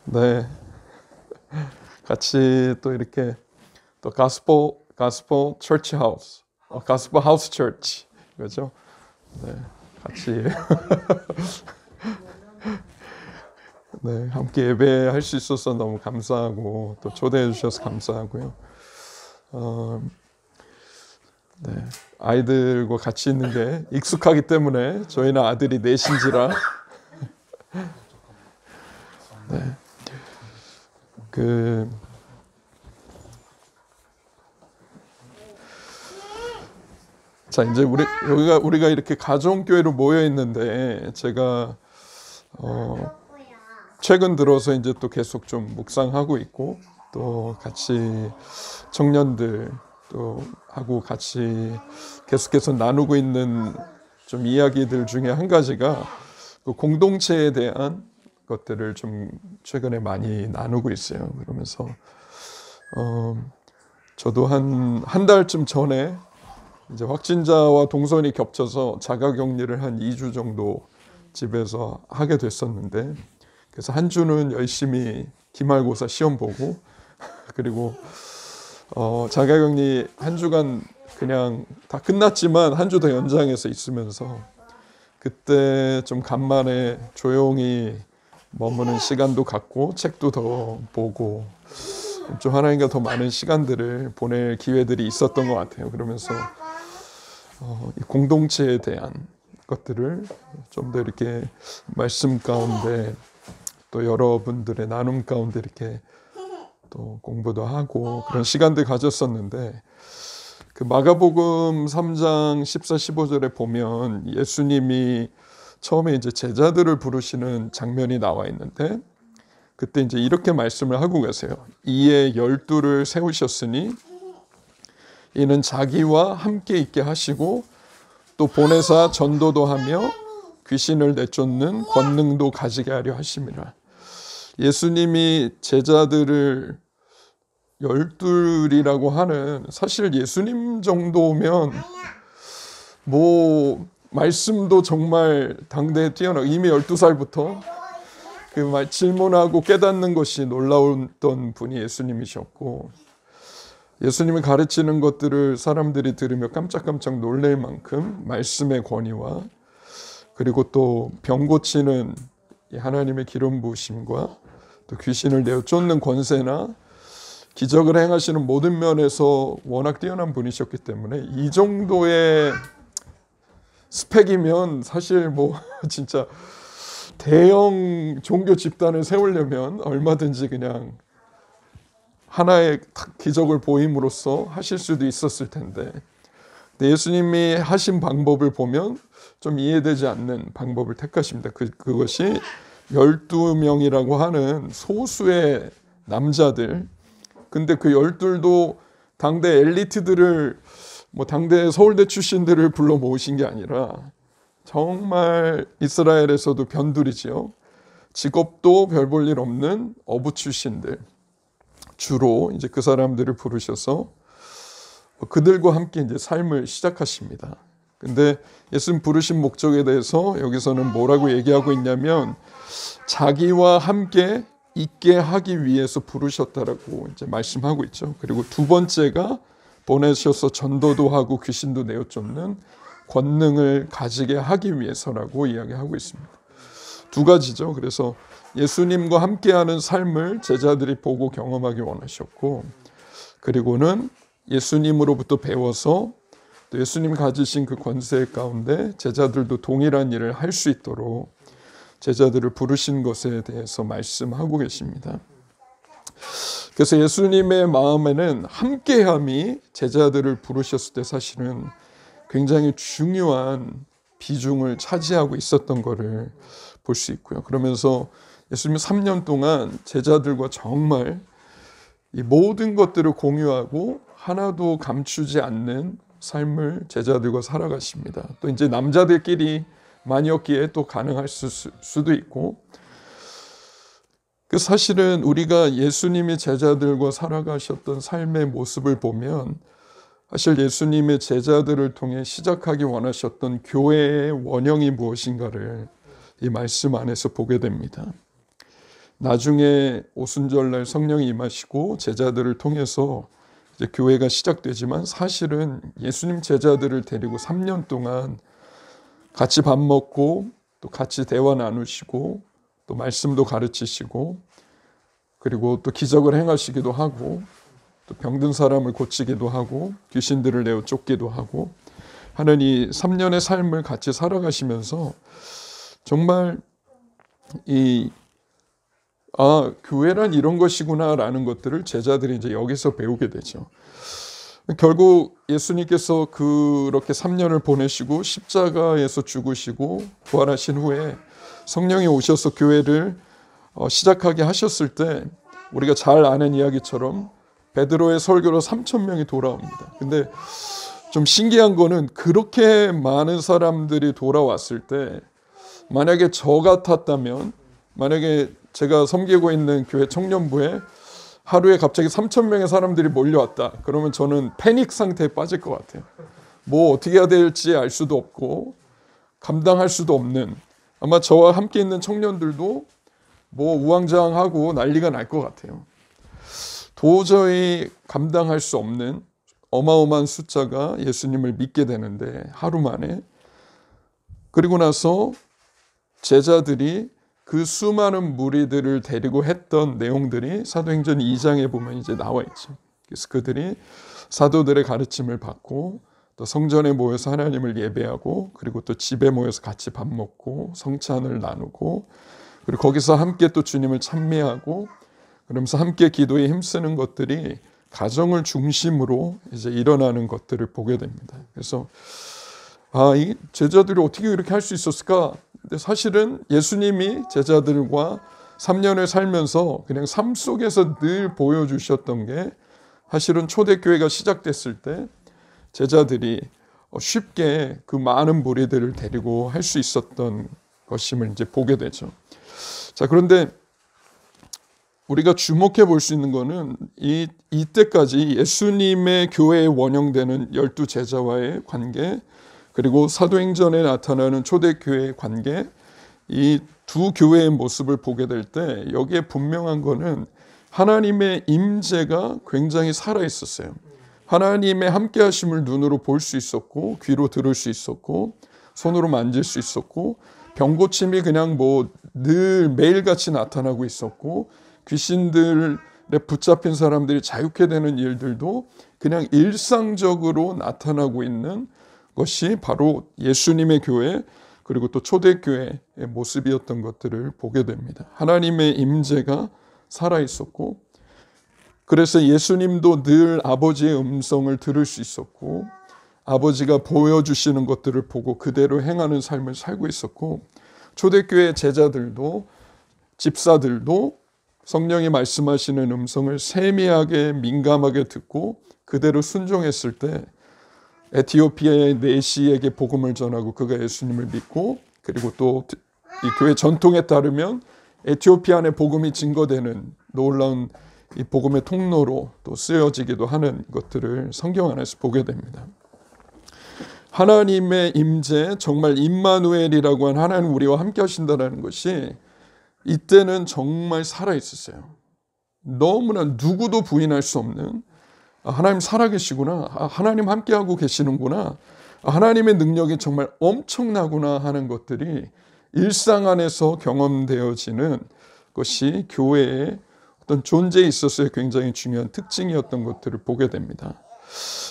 네, 같이 또 이렇게 또 가스펠 처치 하우스, 가스펠 하우스 처치, 그죠? 네, 같이 네, 함께 예배할 수 있어서 너무 감사하고 또 초대해 주셔서 감사하고요. 네, 아이들과 같이 있는 게 익숙하기 때문에 저희는 아들이 넷인지라 네, 자 이제 우리가 이렇게 가정교회로 모여 있는데 제가 최근 들어서 이제 또 계속 좀 묵상하고 있고 또 같이 청년들 또 하고 같이 계속해서 나누고 있는 좀 이야기들 중에 한 가지가 그 공동체에 대한 것들을 좀 최근에 많이 나누고 있어요. 그러면서 저도 한 달쯤 전에 이제 확진자와 동선이 겹쳐서 자가격리를 한 2주 정도 집에서 하게 됐었는데 그래서 한 주는 열심히 기말고사 시험 보고 그리고 자가격리 한 주간 그냥 다 끝났지만 한 주 더 연장해서 있으면서 그때 좀 간만에 조용히 머무는 시간도 갖고 책도 더 보고 좀 하나님과 더 많은 시간들을 보낼 기회들이 있었던 것 같아요. 그러면서 이 공동체에 대한 것들을 좀 더 이렇게 말씀 가운데 또 여러분들의 나눔 가운데 이렇게 또 공부도 하고 그런 시간들 가졌었는데 그 마가복음 3장 14, 15절에 보면 예수님이 처음에 이제 제자들을 부르시는 장면이 나와 있는데 그때 이제 이렇게 말씀을 하고 계세요. 이에 12를 세우셨으니 이는 자기와 함께 있게 하시고 또 보내사 전도도 하며 귀신을 내쫓는 권능도 가지게 하려 하심이라. 예수님이 제자들을 12이라고 하는 사실 예수님 정도면 뭐 말씀도 정말 당대에 뛰어나 이미 12살부터 그 질문하고 깨닫는 것이 놀라웠던 분이 예수님이셨고 예수님이 가르치는 것들을 사람들이 들으며 깜짝깜짝 놀랄 만큼 말씀의 권위와 그리고 또 병 고치는 하나님의 기름 부으심과 또 귀신을 내어 쫓는 권세나 기적을 행하시는 모든 면에서 워낙 뛰어난 분이셨기 때문에 이 정도의 스펙이면 사실 뭐 진짜 대형 종교 집단을 세우려면 얼마든지 그냥 하나의 기적을 보임으로써 하실 수도 있었을 텐데 근데 예수님이 하신 방법을 보면 좀 이해되지 않는 방법을 택하십니다. 그것이 12명이라고 하는 소수의 남자들 근데 그 12도 당대 엘리트들을 뭐 당대 서울대 출신들을 불러 모으신 게 아니라 정말 이스라엘에서도 변두리지요. 직업도 별 볼 일 없는 어부 출신들 주로 이제 그 사람들을 부르셔서 그들과 함께 이제 삶을 시작하십니다. 근데 예수님 부르신 목적에 대해서 여기서는 뭐라고 얘기하고 있냐면 자기와 함께 있게 하기 위해서 부르셨다라고 이제 말씀하고 있죠. 그리고 두 번째가 보내셔서 전도도 하고 귀신도 내어 쫓는 권능을 가지게 하기 위해서라고 이야기하고 있습니다. 두 가지죠. 그래서 예수님과 함께하는 삶을 제자들이 보고 경험하기 원하셨고 그리고는 예수님으로부터 배워서 또 예수님이 가지신 그 권세 가운데 제자들도 동일한 일을 할 수 있도록 제자들을 부르신 것에 대해서 말씀하고 계십니다. 그래서 예수님의 마음에는 함께함이 제자들을 부르셨을 때 사실은 굉장히 중요한 비중을 차지하고 있었던 것을 볼 수 있고요. 그러면서 예수님이 3년 동안 제자들과 정말 이 모든 것들을 공유하고 하나도 감추지 않는 삶을 제자들과 살아가십니다. 또 이제 남자들끼리 만이었기에 또 가능할 수도 있고 그 사실은 우리가 예수님이 제자들과 살아가셨던 삶의 모습을 보면 사실 예수님의 제자들을 통해 시작하기 원하셨던 교회의 원형이 무엇인가를 이 말씀 안에서 보게 됩니다. 나중에 오순절날 성령이 임하시고 제자들을 통해서 이제 교회가 시작되지만 사실은 예수님 제자들을 데리고 3년 동안 같이 밥 먹고 또 같이 대화 나누시고 또 말씀도 가르치시고 그리고 또 기적을 행하시기도 하고 또 병든 사람을 고치기도 하고 귀신들을 내어 쫓기도 하고 하는 이 3년의 삶을 같이 살아가시면서 정말 교회란 이런 것이구나라는 것들을 제자들이 이제 여기서 배우게 되죠. 결국 예수님께서 그렇게 3년을 보내시고 십자가에서 죽으시고 부활하신 후에 성령이 오셔서 교회를 시작하게 하셨을 때 우리가 잘 아는 이야기처럼 베드로의 설교로 3,000명이 돌아옵니다. 근데 좀 신기한 거는 그렇게 많은 사람들이 돌아왔을 때 만약에 저 같았다면 만약에 제가 섬기고 있는 교회 청년부에 하루에 갑자기 3,000명의 사람들이 몰려왔다. 그러면 저는 패닉 상태에 빠질 것 같아요. 뭐 어떻게 해야 될지 알 수도 없고 감당할 수도 없는 아마 저와 함께 있는 청년들도 뭐 우왕좌왕하고 난리가 날 것 같아요. 도저히 감당할 수 없는 어마어마한 숫자가 예수님을 믿게 되는데 하루 만에 그리고 나서 제자들이 그 수많은 무리들을 데리고 했던 내용들이 사도행전 2장에 보면 이제 나와 있죠. 그래서 그들이 사도들의 가르침을 받고 또 성전에 모여서 하나님을 예배하고 그리고 또 집에 모여서 같이 밥 먹고 성찬을 나누고 그리고 거기서 함께 또 주님을 찬미하고 그러면서 함께 기도에 힘쓰는 것들이 가정을 중심으로 이제 일어나는 것들을 보게 됩니다. 그래서 이 제자들이 어떻게 이렇게 할 수 있었을까? 근데 사실은 예수님이 제자들과 3년을 살면서 그냥 삶 속에서 늘 보여주셨던 게 사실은 초대교회가 시작됐을 때 제자들이 쉽게 그 많은 무리들을 데리고 할 수 있었던 것임을 이제 보게 되죠. 자, 그런데 우리가 주목해 볼 수 있는 것은 이때까지 예수님의 교회에 원형되는 12 제자와의 관계 그리고 사도행전에 나타나는 초대교회의 관계 이 두 교회의 모습을 보게 될 때 여기에 분명한 것은 하나님의 임재가 굉장히 살아있었어요. 하나님의 함께 하심을 눈으로 볼 수 있었고 귀로 들을 수 있었고 손으로 만질 수 있었고 병고침이 그냥 뭐 늘 매일같이 나타나고 있었고 귀신들에 붙잡힌 사람들이 자유케 되는 일들도 그냥 일상적으로 나타나고 있는 것이 바로 예수님의 교회 그리고 또 초대교회의 모습이었던 것들을 보게 됩니다. 하나님의 임재가 살아있었고 그래서 예수님도 늘 아버지의 음성을 들을 수 있었고 아버지가 보여주시는 것들을 보고 그대로 행하는 삶을 살고 있었고 초대교회 제자들도 집사들도 성령이 말씀하시는 음성을 세미하게 민감하게 듣고 그대로 순종했을 때 에티오피아의 내시에게 복음을 전하고 그가 예수님을 믿고 그리고 또 이 교회 전통에 따르면 에티오피아 안에 복음이 증거되는 놀라운 이 복음의 통로로 또 쓰여지기도 하는 것들을 성경 안에서 보게 됩니다. 하나님의 임재, 정말 임마누엘이라고 한 하나님 우리와 함께 하신다는 것이 이때는 정말 살아있었어요. 너무나 누구도 부인할 수 없는 하나님 살아계시구나, 하나님 함께하고 계시는구나, 하나님의 능력이 정말 엄청나구나 하는 것들이 일상 안에서 경험되어지는 것이 교회의 어떤 존재에 있어서의 굉장히 중요한 특징이었던 것들을 보게 됩니다.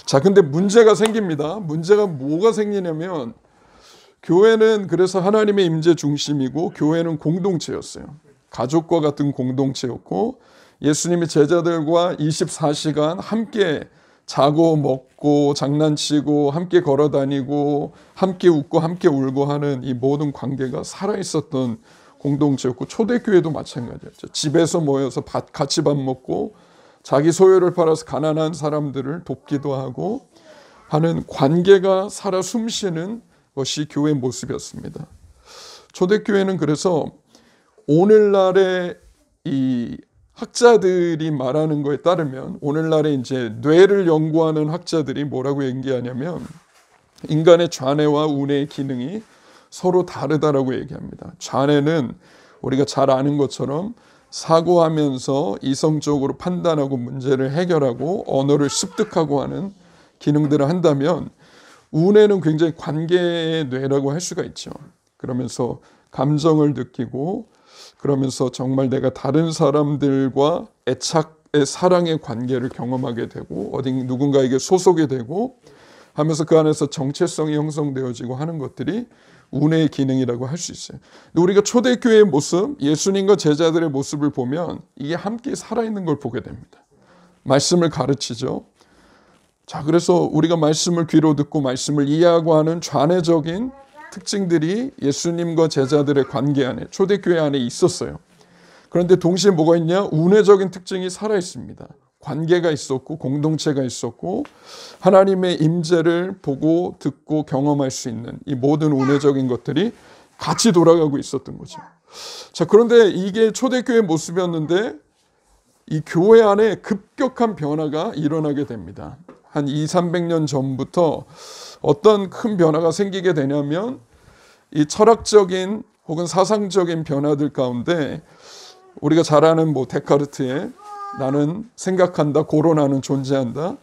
자, 근데 문제가 생깁니다. 문제가 뭐가 생기냐면 교회는 그래서 하나님의 임재 중심이고 교회는 공동체였어요. 가족과 같은 공동체였고 예수님이 제자들과 24시간 함께 자고 먹고 장난치고 함께 걸어다니고 함께 웃고 함께 울고 하는 이 모든 관계가 살아있었던 공동체였고 초대교회도 마찬가지였죠. 집에서 모여서 같이 밥 먹고 자기 소유를 팔아서 가난한 사람들을 돕기도 하고 하는 관계가 살아 숨쉬는 것이 교회의 모습이었습니다. 초대교회는 그래서 오늘날의 이 학자들이 말하는 것에 따르면 오늘날에 이제 뇌를 연구하는 학자들이 뭐라고 얘기하냐면 인간의 좌뇌와 우뇌의 기능이 서로 다르다라고 얘기합니다. 좌뇌는 우리가 잘 아는 것처럼 사고하면서 이성적으로 판단하고 문제를 해결하고 언어를 습득하고 하는 기능들을 한다면 우뇌는 굉장히 관계의 뇌라고 할 수가 있죠. 그러면서 감정을 느끼고 그러면서 정말 내가 다른 사람들과 애착의 사랑의 관계를 경험하게 되고 어디 누군가에게 소속이 되고 하면서 그 안에서 정체성이 형성되어지고 하는 것들이 우뇌의 기능이라고 할 수 있어요. 근데 우리가 초대교회의 모습, 예수님과 제자들의 모습을 보면 이게 함께 살아있는 걸 보게 됩니다. 말씀을 가르치죠. 자, 그래서 우리가 말씀을 귀로 듣고 말씀을 이해하고 하는 좌뇌적인 특징들이 예수님과 제자들의 관계 안에, 초대교회 안에 있었어요. 그런데 동시에 뭐가 있냐? 우뇌적인 특징이 살아있습니다. 관계가 있었고 공동체가 있었고 하나님의 임재를 보고 듣고 경험할 수 있는 이 모든 우뇌적인 것들이 같이 돌아가고 있었던 거죠. 자, 그런데 이게 초대교회의 모습이었는데 이 교회 안에 급격한 변화가 일어나게 됩니다. 한 200~300년 전부터 어떤 큰 변화가 생기게 되냐면 이 철학적인 혹은 사상적인 변화들 가운데 우리가 잘 아는 데카르트의 나는 생각한다, 고론하는 존재한다.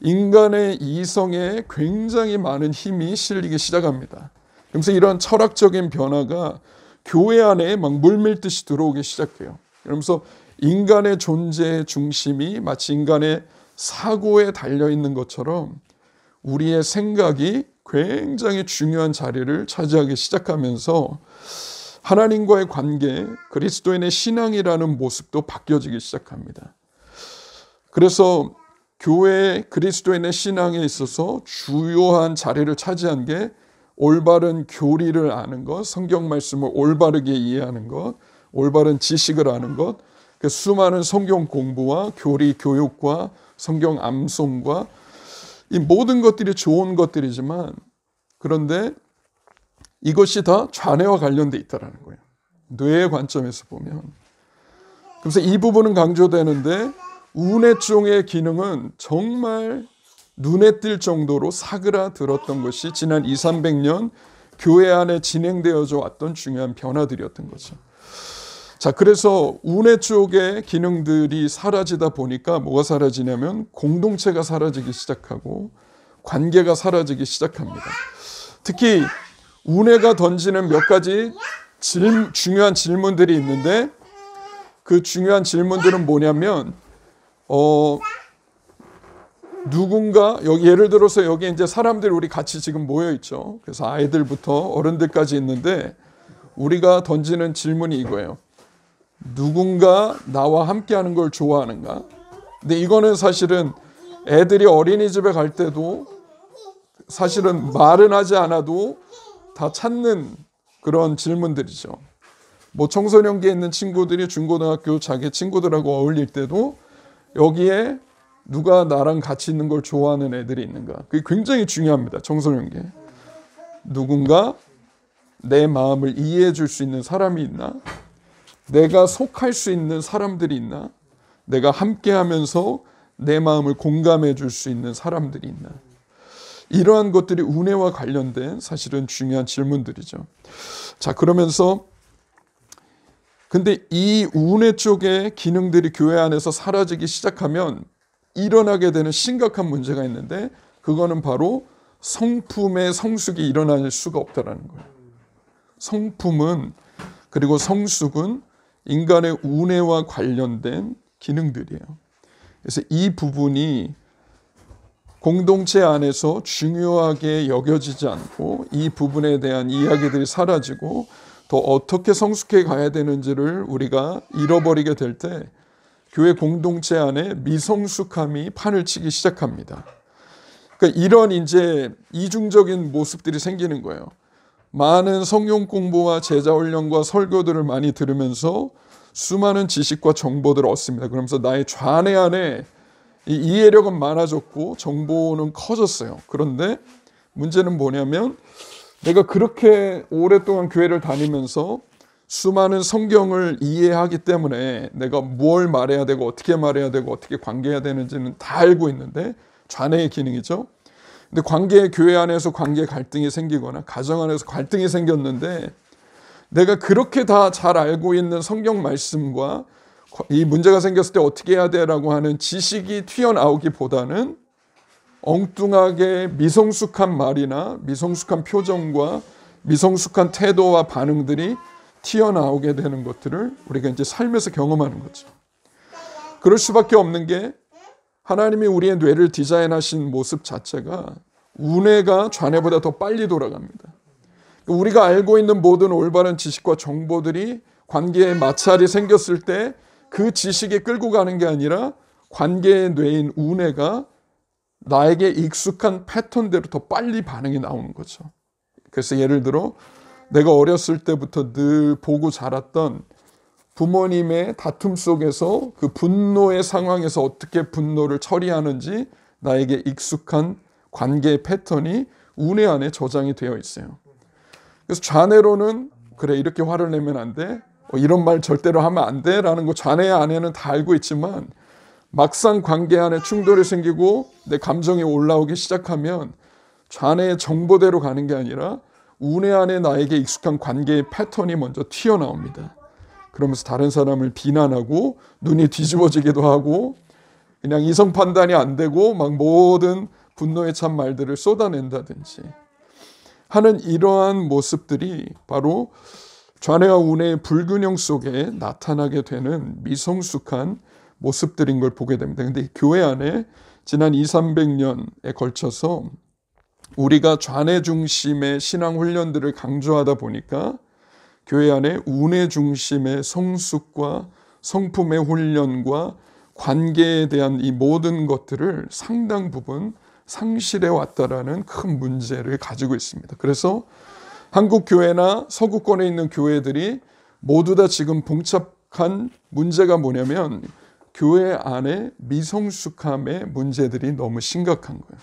인간의 이성에 굉장히 많은 힘이 실리기 시작합니다. 그래서 이런 철학적인 변화가 교회 안에 막 물밀듯이 들어오기 시작해요. 그러면서 인간의 존재의 중심이 마치 인간의 사고에 달려있는 것처럼 우리의 생각이 굉장히 중요한 자리를 차지하기 시작하면서 하나님과의 관계, 그리스도인의 신앙이라는 모습도 바뀌어지기 시작합니다. 그래서 교회 그리스도인의 신앙에 있어서 주요한 자리를 차지한 게 올바른 교리를 아는 것, 성경 말씀을 올바르게 이해하는 것, 올바른 지식을 아는 것, 그 수많은 성경 공부와 교리 교육과 성경 암송과 이 모든 것들이 좋은 것들이지만 그런데 이것이 다 좌뇌와 관련돼 있다는 거예요. 뇌의 관점에서 보면. 그래서 이 부분은 강조되는데 우뇌 쪽의 기능은 정말 눈에 띌 정도로 사그라들었던 것이 지난 200~300년 교회 안에 진행되어져 왔던 중요한 변화들이었던 거죠. 자, 그래서 우뇌 쪽의 기능들이 사라지다 보니까 뭐가 사라지냐면 공동체가 사라지기 시작하고 관계가 사라지기 시작합니다. 특히 우뇌가 던지는 몇 가지 중요한 질문들이 있는데 그 중요한 질문들은 뭐냐면 누군가 여기 예를 들어서 여기 이제 사람들이 우리 같이 지금 모여 있죠. 그래서 아이들부터 어른들까지 있는데 우리가 던지는 질문이 이거예요. 누군가 나와 함께하는 걸 좋아하는가? 근데 이거는 사실은 애들이 어린이집에 갈 때도 사실은 말은 하지 않아도 다 찾는 그런 질문들이죠. 뭐 청소년기에 있는 친구들이 중고등학교 자기 친구들하고 어울릴 때도 여기에 누가 나랑 같이 있는 걸 좋아하는 애들이 있는가? 그게 굉장히 중요합니다. 청소년기에. 누군가 내 마음을 이해해 줄 수 있는 사람이 있나? 내가 속할 수 있는 사람들이 있나? 내가 함께하면서 내 마음을 공감해 줄 수 있는 사람들이 있나? 이러한 것들이 우뇌와 관련된 사실은 중요한 질문들이죠. 자, 그러면서 근데 이 우뇌 쪽의 기능들이 교회 안에서 사라지기 시작하면 일어나게 되는 심각한 문제가 있는데 그거는 바로 성품의 성숙이 일어날 수가 없다는 거예요. 성품은 그리고 성숙은 인간의 우뇌와 관련된 기능들이에요. 그래서 이 부분이 공동체 안에서 중요하게 여겨지지 않고 이 부분에 대한 이야기들이 사라지고 더 어떻게 성숙해 가야 되는지를 우리가 잃어버리게 될 때 교회 공동체 안에 미성숙함이 판을 치기 시작합니다. 그러니까 이런 이제 이중적인 모습들이 생기는 거예요. 많은 성경 공부와 제자 훈련과 설교들을 많이 들으면서 수많은 지식과 정보들을 얻습니다. 그러면서 나의 좌뇌 안에 이 이해력은 많아졌고 정보는 커졌어요. 그런데 문제는 뭐냐면 내가 그렇게 오랫동안 교회를 다니면서 수많은 성경을 이해하기 때문에 내가 뭘 말해야 되고 어떻게 말해야 되고 어떻게 관계해야 되는지는 다 알고 있는데 좌뇌의 기능이죠. 근데 교회 안에서 관계 갈등이 생기거나 가정 안에서 갈등이 생겼는데 내가 그렇게 다 잘 알고 있는 성경 말씀과 이 문제가 생겼을 때 어떻게 해야 돼라고 하는 지식이 튀어나오기보다는 엉뚱하게 미성숙한 말이나 미성숙한 표정과 미성숙한 태도와 반응들이 튀어나오게 되는 것들을 우리가 이제 삶에서 경험하는 거죠. 그럴 수밖에 없는 게 하나님이 우리의 뇌를 디자인하신 모습 자체가 우뇌가 좌뇌보다 더 빨리 돌아갑니다. 우리가 알고 있는 모든 올바른 지식과 정보들이 관계에 마찰이 생겼을 때 그 지식이 끌고 가는 게 아니라 관계의 뇌인 우뇌가 나에게 익숙한 패턴대로 더 빨리 반응이 나오는 거죠. 그래서 예를 들어 내가 어렸을 때부터 늘 보고 자랐던 부모님의 다툼 속에서 그 분노의 상황에서 어떻게 분노를 처리하는지 나에게 익숙한 관계의 패턴이 우뇌 안에 저장이 되어 있어요. 그래서 좌뇌로는 그래 이렇게 화를 내면 안 돼. 이런 말 절대로 하면 안 돼 라는 거 좌뇌 안에는 다 알고 있지만 막상 관계 안에 충돌이 생기고 내 감정이 올라오기 시작하면 좌뇌의 정보대로 가는 게 아니라 우뇌 안에 나에게 익숙한 관계의 패턴이 먼저 튀어나옵니다. 그러면서 다른 사람을 비난하고 눈이 뒤집어지기도 하고 그냥 이성 판단이 안 되고 막 모든 분노에 찬 말들을 쏟아낸다든지 하는 이러한 모습들이 바로 좌뇌와 우뇌의 불균형 속에 나타나게 되는 미성숙한 모습들인 걸 보게 됩니다. 근데 교회 안에 지난 200~300년에 걸쳐서 우리가 좌뇌 중심의 신앙 훈련들을 강조하다 보니까 교회 안에 우뇌 중심의 성숙과 성품의 훈련과 관계에 대한 이 모든 것들을 상당 부분 상실해 왔다라는 큰 문제를 가지고 있습니다. 그래서 한국 교회나 서구권에 있는 교회들이 모두 다 지금 봉착한 문제가 뭐냐면 교회 안에 미성숙함의 문제들이 너무 심각한 거예요.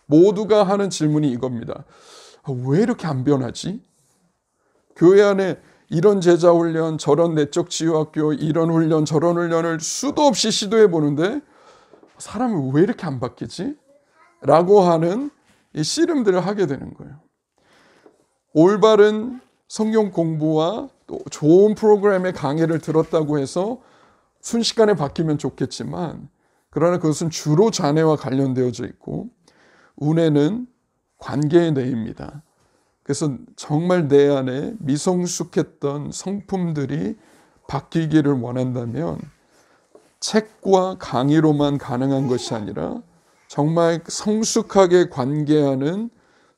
모두가 하는 질문이 이겁니다. 왜 이렇게 안 변하지? 교회 안에 이런 제자 훈련, 저런 내적 치유학교, 이런 훈련, 저런 훈련을 수도 없이 시도해 보는데 사람이 왜 이렇게 안 바뀌지? 라고 하는 이 씨름들을 하게 되는 거예요. 올바른 성경 공부와 또 좋은 프로그램의 강의를 들었다고 해서 순식간에 바뀌면 좋겠지만 그러나 그것은 주로 좌뇌와 관련되어져 있고 우뇌는 관계의 뇌입니다. 그래서 정말 내 안에 미성숙했던 성품들이 바뀌기를 원한다면 책과 강의로만 가능한 것이 아니라 정말 성숙하게 관계하는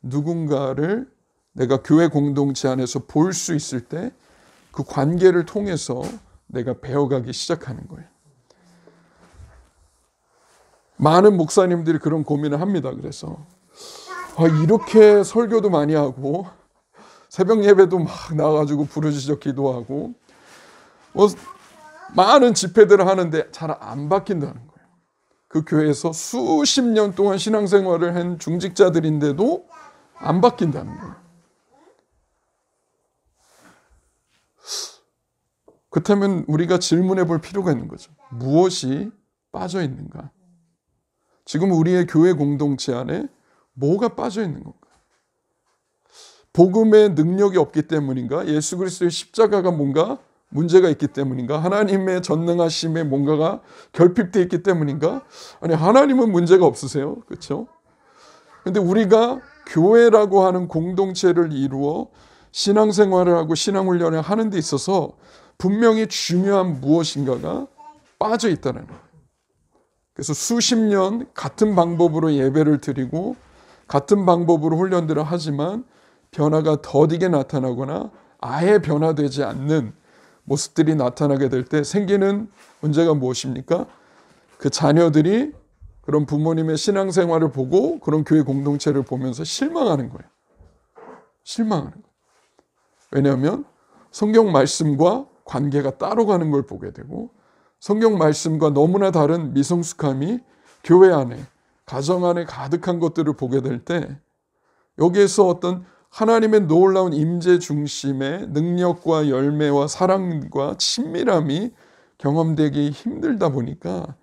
누군가를 내가 교회 공동체 안에서 볼 수 있을 때 그 관계를 통해서 내가 배워가기 시작하는 거예요. 많은 목사님들이 그런 고민을 합니다. 그래서 이렇게 설교도 많이 하고 새벽 예배도 막 나와가지고 부르짖어 기도하고 많은 집회들을 하는데 잘 안 바뀐다는 거예요. 그 교회에서 수십 년 동안 신앙생활을 한 중직자들인데도 안 바뀐다는 거예요. 그렇다면 우리가 질문해 볼 필요가 있는 거죠. 무엇이 빠져 있는가? 지금 우리의 교회 공동체 안에 뭐가 빠져 있는 건가? 복음의 능력이 없기 때문인가? 예수 그리스도의 십자가가 뭔가 문제가 있기 때문인가? 하나님의 전능하심에 뭔가가 결핍되어 있기 때문인가? 아니, 하나님은 문제가 없으세요. 그렇죠? 근데 우리가 교회라고 하는 공동체를 이루어 신앙생활을 하고 신앙훈련을 하는 데 있어서 분명히 중요한 무엇인가가 빠져 있다는 거예요. 그래서 수십 년 같은 방법으로 예배를 드리고 같은 방법으로 훈련들을 하지만 변화가 더디게 나타나거나 아예 변화되지 않는 모습들이 나타나게 될 때 생기는 문제가 무엇입니까? 그 자녀들이 그런 부모님의 신앙생활을 보고 그런 교회 공동체를 보면서 실망하는 거예요. 실망하는 거예요. 왜냐하면 성경 말씀과 관계가 따로 가는 걸 보게 되고 성경 말씀과 너무나 다른 미성숙함이 교회 안에, 가정 안에 가득한 것들을 보게 될 때 여기에서 어떤 하나님의 놀라운 임재 중심의 능력과 열매와 사랑과 친밀함이 경험되기 힘들다 보니까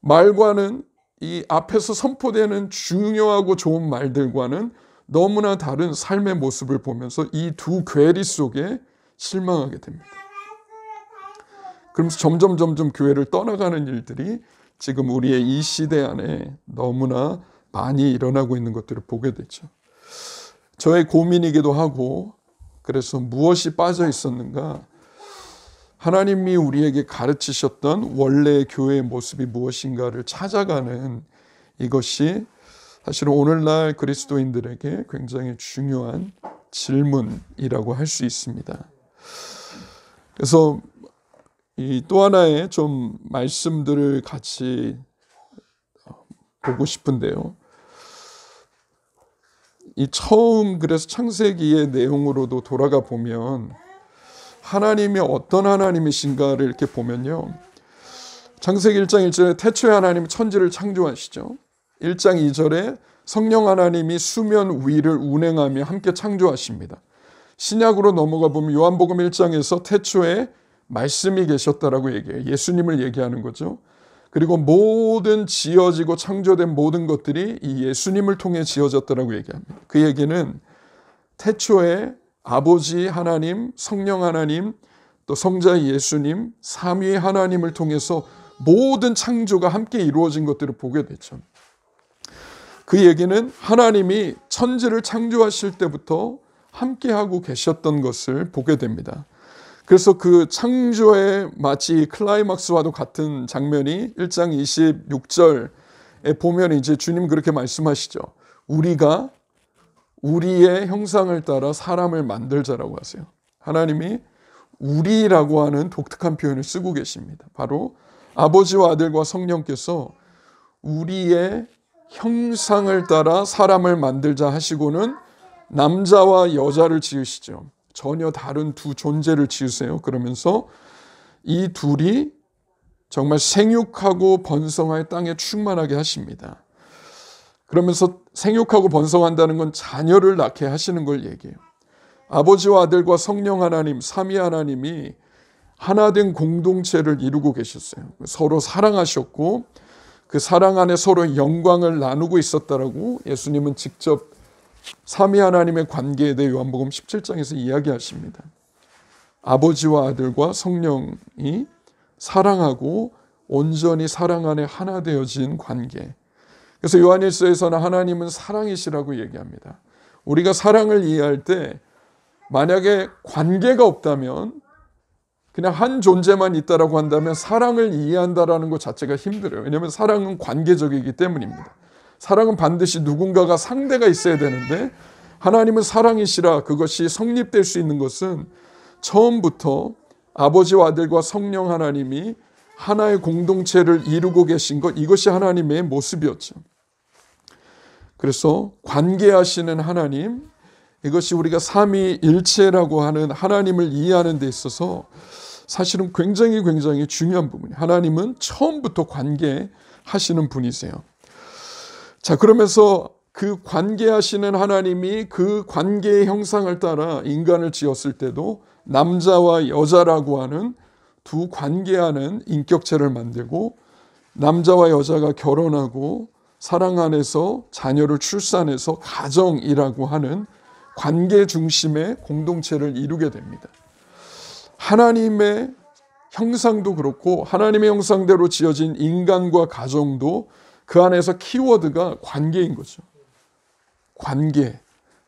말과는 이 앞에서 선포되는 중요하고 좋은 말들과는 너무나 다른 삶의 모습을 보면서 이 두 괴리 속에 실망하게 됩니다. 그러면서 점점 교회를 떠나가는 일들이 지금 우리의 이 시대 안에 너무나 많이 일어나고 있는 것들을 보게 되죠. 저의 고민이기도 하고, 그래서 무엇이 빠져 있었는가? 하나님이 우리에게 가르치셨던 원래의 교회의 모습이 무엇인가를 찾아가는 이것이 사실은 오늘날 그리스도인들에게 굉장히 중요한 질문이라고 할 수 있습니다. 그래서 이 또 하나의 좀 말씀들을 같이 보고 싶은데요. 이 처음 그래서 창세기의 내용으로도 돌아가 보면 하나님이 어떤 하나님이신가를 이렇게 보면요. 창세기 1장 1절에 태초에 하나님이 천지를 창조하시죠. 1장 2절에 성령 하나님이 수면 위를 운행하며 함께 창조하십니다. 신약으로 넘어가 보면 요한복음 1장에서 태초에 말씀이 계셨다라고 얘기해요. 예수님을 얘기하는 거죠. 그리고 모든 지어지고 창조된 모든 것들이 이 예수님을 통해 지어졌다라고 얘기합니다. 그 얘기는 태초에 아버지 하나님, 성령 하나님, 또 성자 예수님, 삼위 하나님을 통해서 모든 창조가 함께 이루어진 것들을 보게 되죠. 그 얘기는 하나님이 천지를 창조하실 때부터 함께하고 계셨던 것을 보게 됩니다. 그래서 그 창조의 마치 클라이막스와도 같은 장면이 1장 26절에 보면 이제 주님 그렇게 말씀하시죠. 우리가 우리의 형상을 따라 사람을 만들자라고 하세요. 하나님이 우리라고 하는 독특한 표현을 쓰고 계십니다. 바로 아버지와 아들과 성령께서 우리의 형상을 따라 사람을 만들자 하시고는 남자와 여자를 지으시죠. 전혀 다른 두 존재를 지으세요. 그러면서 이 둘이 정말 생육하고 번성할 땅에 충만하게 하십니다. 그러면서 생육하고 번성한다는 건 자녀를 낳게 하시는 걸 얘기해요. 아버지와 아들과 성령 하나님, 삼위 하나님이 하나된 공동체를 이루고 계셨어요. 서로 사랑하셨고 그 사랑 안에 서로 영광을 나누고 있었다라고 예수님은 직접 삼위 하나님의 관계에 대해 요한복음 17장에서 이야기하십니다. 아버지와 아들과 성령이 사랑하고 온전히 사랑 안에 하나 되어진 관계. 그래서 요한일서에서는 하나님은 사랑이시라고 얘기합니다. 우리가 사랑을 이해할 때 만약에 관계가 없다면 그냥 한 존재만 있다라고 한다면 사랑을 이해한다라는 것 자체가 힘들어요. 왜냐하면 사랑은 관계적이기 때문입니다. 사랑은 반드시 누군가가 상대가 있어야 되는데 하나님은 사랑이시라 그것이 성립될 수 있는 것은 처음부터 아버지와 아들과 성령 하나님이 하나의 공동체를 이루고 계신 것, 이것이 하나님의 모습이었죠. 그래서 관계하시는 하나님, 이것이 우리가 삼위일체라고 하는 하나님을 이해하는 데 있어서 사실은 굉장히 중요한 부분이에요. 하나님은 처음부터 관계하시는 분이세요. 자, 그러면서 그 관계하시는 하나님이 그 관계의 형상을 따라 인간을 지었을 때도 남자와 여자라고 하는 두 관계하는 인격체를 만들고 남자와 여자가 결혼하고 사랑 안에서 자녀를 출산해서 가정이라고 하는 관계 중심의 공동체를 이루게 됩니다. 하나님의 형상도 그렇고 하나님의 형상대로 지어진 인간과 가정도 그 안에서 키워드가 관계인 거죠. 관계.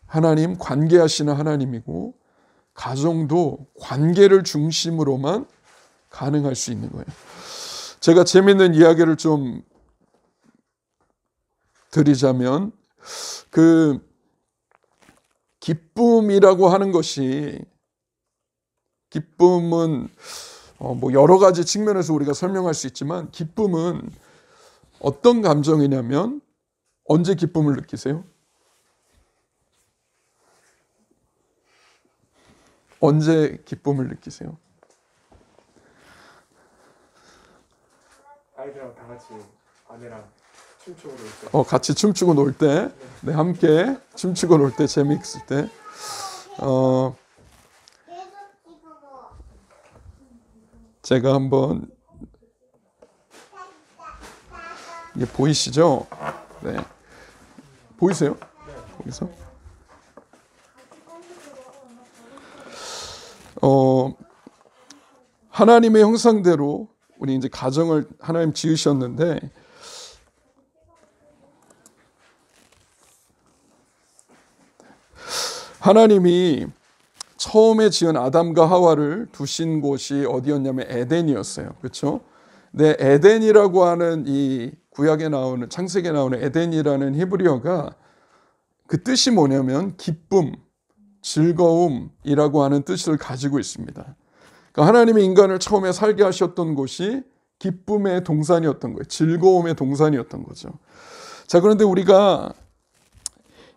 하나님 관계하시는 하나님이고 가정도 관계를 중심으로만 가능할 수 있는 거예요. 제가 재밌는 이야기를 좀 드리자면 그 기쁨이라고 하는 것이 기쁨은 뭐 여러 가지 측면에서 우리가 설명할 수 있지만 기쁨은 어떤 감정이냐면 언제 기쁨을 느끼세요? 언제 기쁨을 느끼세요? 아이들하고 다 같이 아내랑 춤추고 놀 때. 같이 춤추고 놀 때, 네, 함께 춤추고 놀 때 재미있을 때, 제가 한번 이게 보이시죠? 네, 보이세요? 거기서? 하나님의 형상대로 우리 이제 가정을 하나님 지으셨는데 하나님이 처음에 지은 아담과 하와를 두신 곳이 어디였냐면 에덴이었어요. 그렇죠? 근데 에덴이라고 하는 이 구약에 나오는 창세기에 나오는 에덴이라는 히브리어가 그 뜻이 뭐냐면 기쁨, 즐거움이라고 하는 뜻을 가지고 있습니다. 그러니까 하나님이 인간을 처음에 살게 하셨던 곳이 기쁨의 동산이었던 거예요. 즐거움의 동산이었던 거죠. 자, 그런데 우리가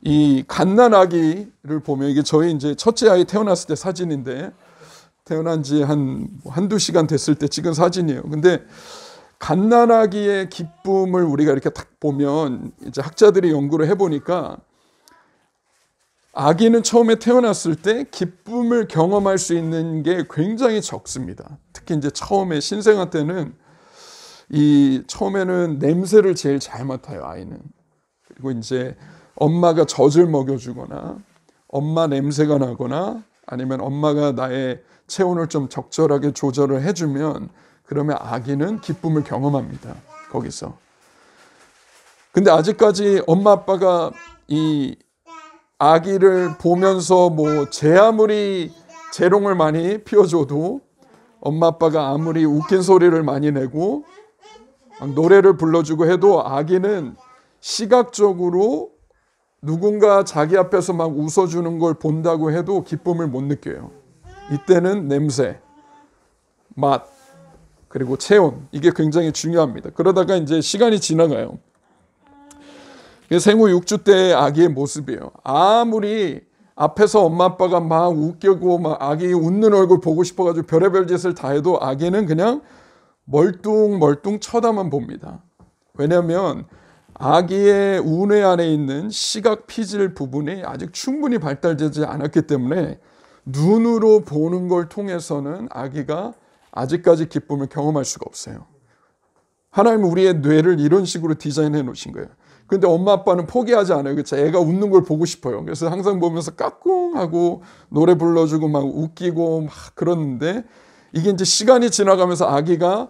이 갓난 아기를 보면 이게 저희 이제 첫째 아이 태어났을 때 사진인데 태어난 지 한두 시간 됐을 때 찍은 사진이에요. 근데 갓난 아기의 기쁨을 우리가 이렇게 딱 보면 이제 학자들이 연구를 해보니까 아기는 처음에 태어났을 때 기쁨을 경험할 수 있는 게 굉장히 적습니다. 특히 이제 처음에 신생아 때는 처음에는 냄새를 제일 잘 맡아요, 아이는. 그리고 이제 엄마가 젖을 먹여주거나 엄마 냄새가 나거나 아니면 엄마가 나의 체온을 좀 적절하게 조절을 해주면 그러면 아기는 기쁨을 경험합니다. 거기서. 근데 아직까지 엄마 아빠가 이 아기를 보면서 뭐 제 아무리 재롱을 많이 피워줘도 엄마 아빠가 아무리 웃긴 소리를 많이 내고 노래를 불러주고 해도 아기는 시각적으로 누군가 자기 앞에서 막 웃어주는 걸 본다고 해도 기쁨을 못 느껴요. 이때는 냄새, 맛, 그리고 체온, 이게 굉장히 중요합니다. 그러다가 이제 시간이 지나가요. 생후 6주 때의 아기의 모습이에요. 아무리 앞에서 엄마 아빠가 막 웃기고 막 아기 웃는 얼굴 보고 싶어가지고 별의별 짓을 다 해도 아기는 그냥 멀뚱멀뚱 쳐다만 봅니다. 왜냐하면 아기의 우뇌 안에 있는 시각 피질 부분이 아직 충분히 발달되지 않았기 때문에 눈으로 보는 걸 통해서는 아기가 아직까지 기쁨을 경험할 수가 없어요. 하나님은 우리의 뇌를 이런 식으로 디자인해 놓으신 거예요. 근데 엄마 아빠는 포기하지 않아요. 그렇죠? 애가 웃는 걸 보고 싶어요. 그래서 항상 보면서 까꿍하고 노래 불러주고 막 웃기고 막 그러는데 이게 이제 시간이 지나가면서 아기가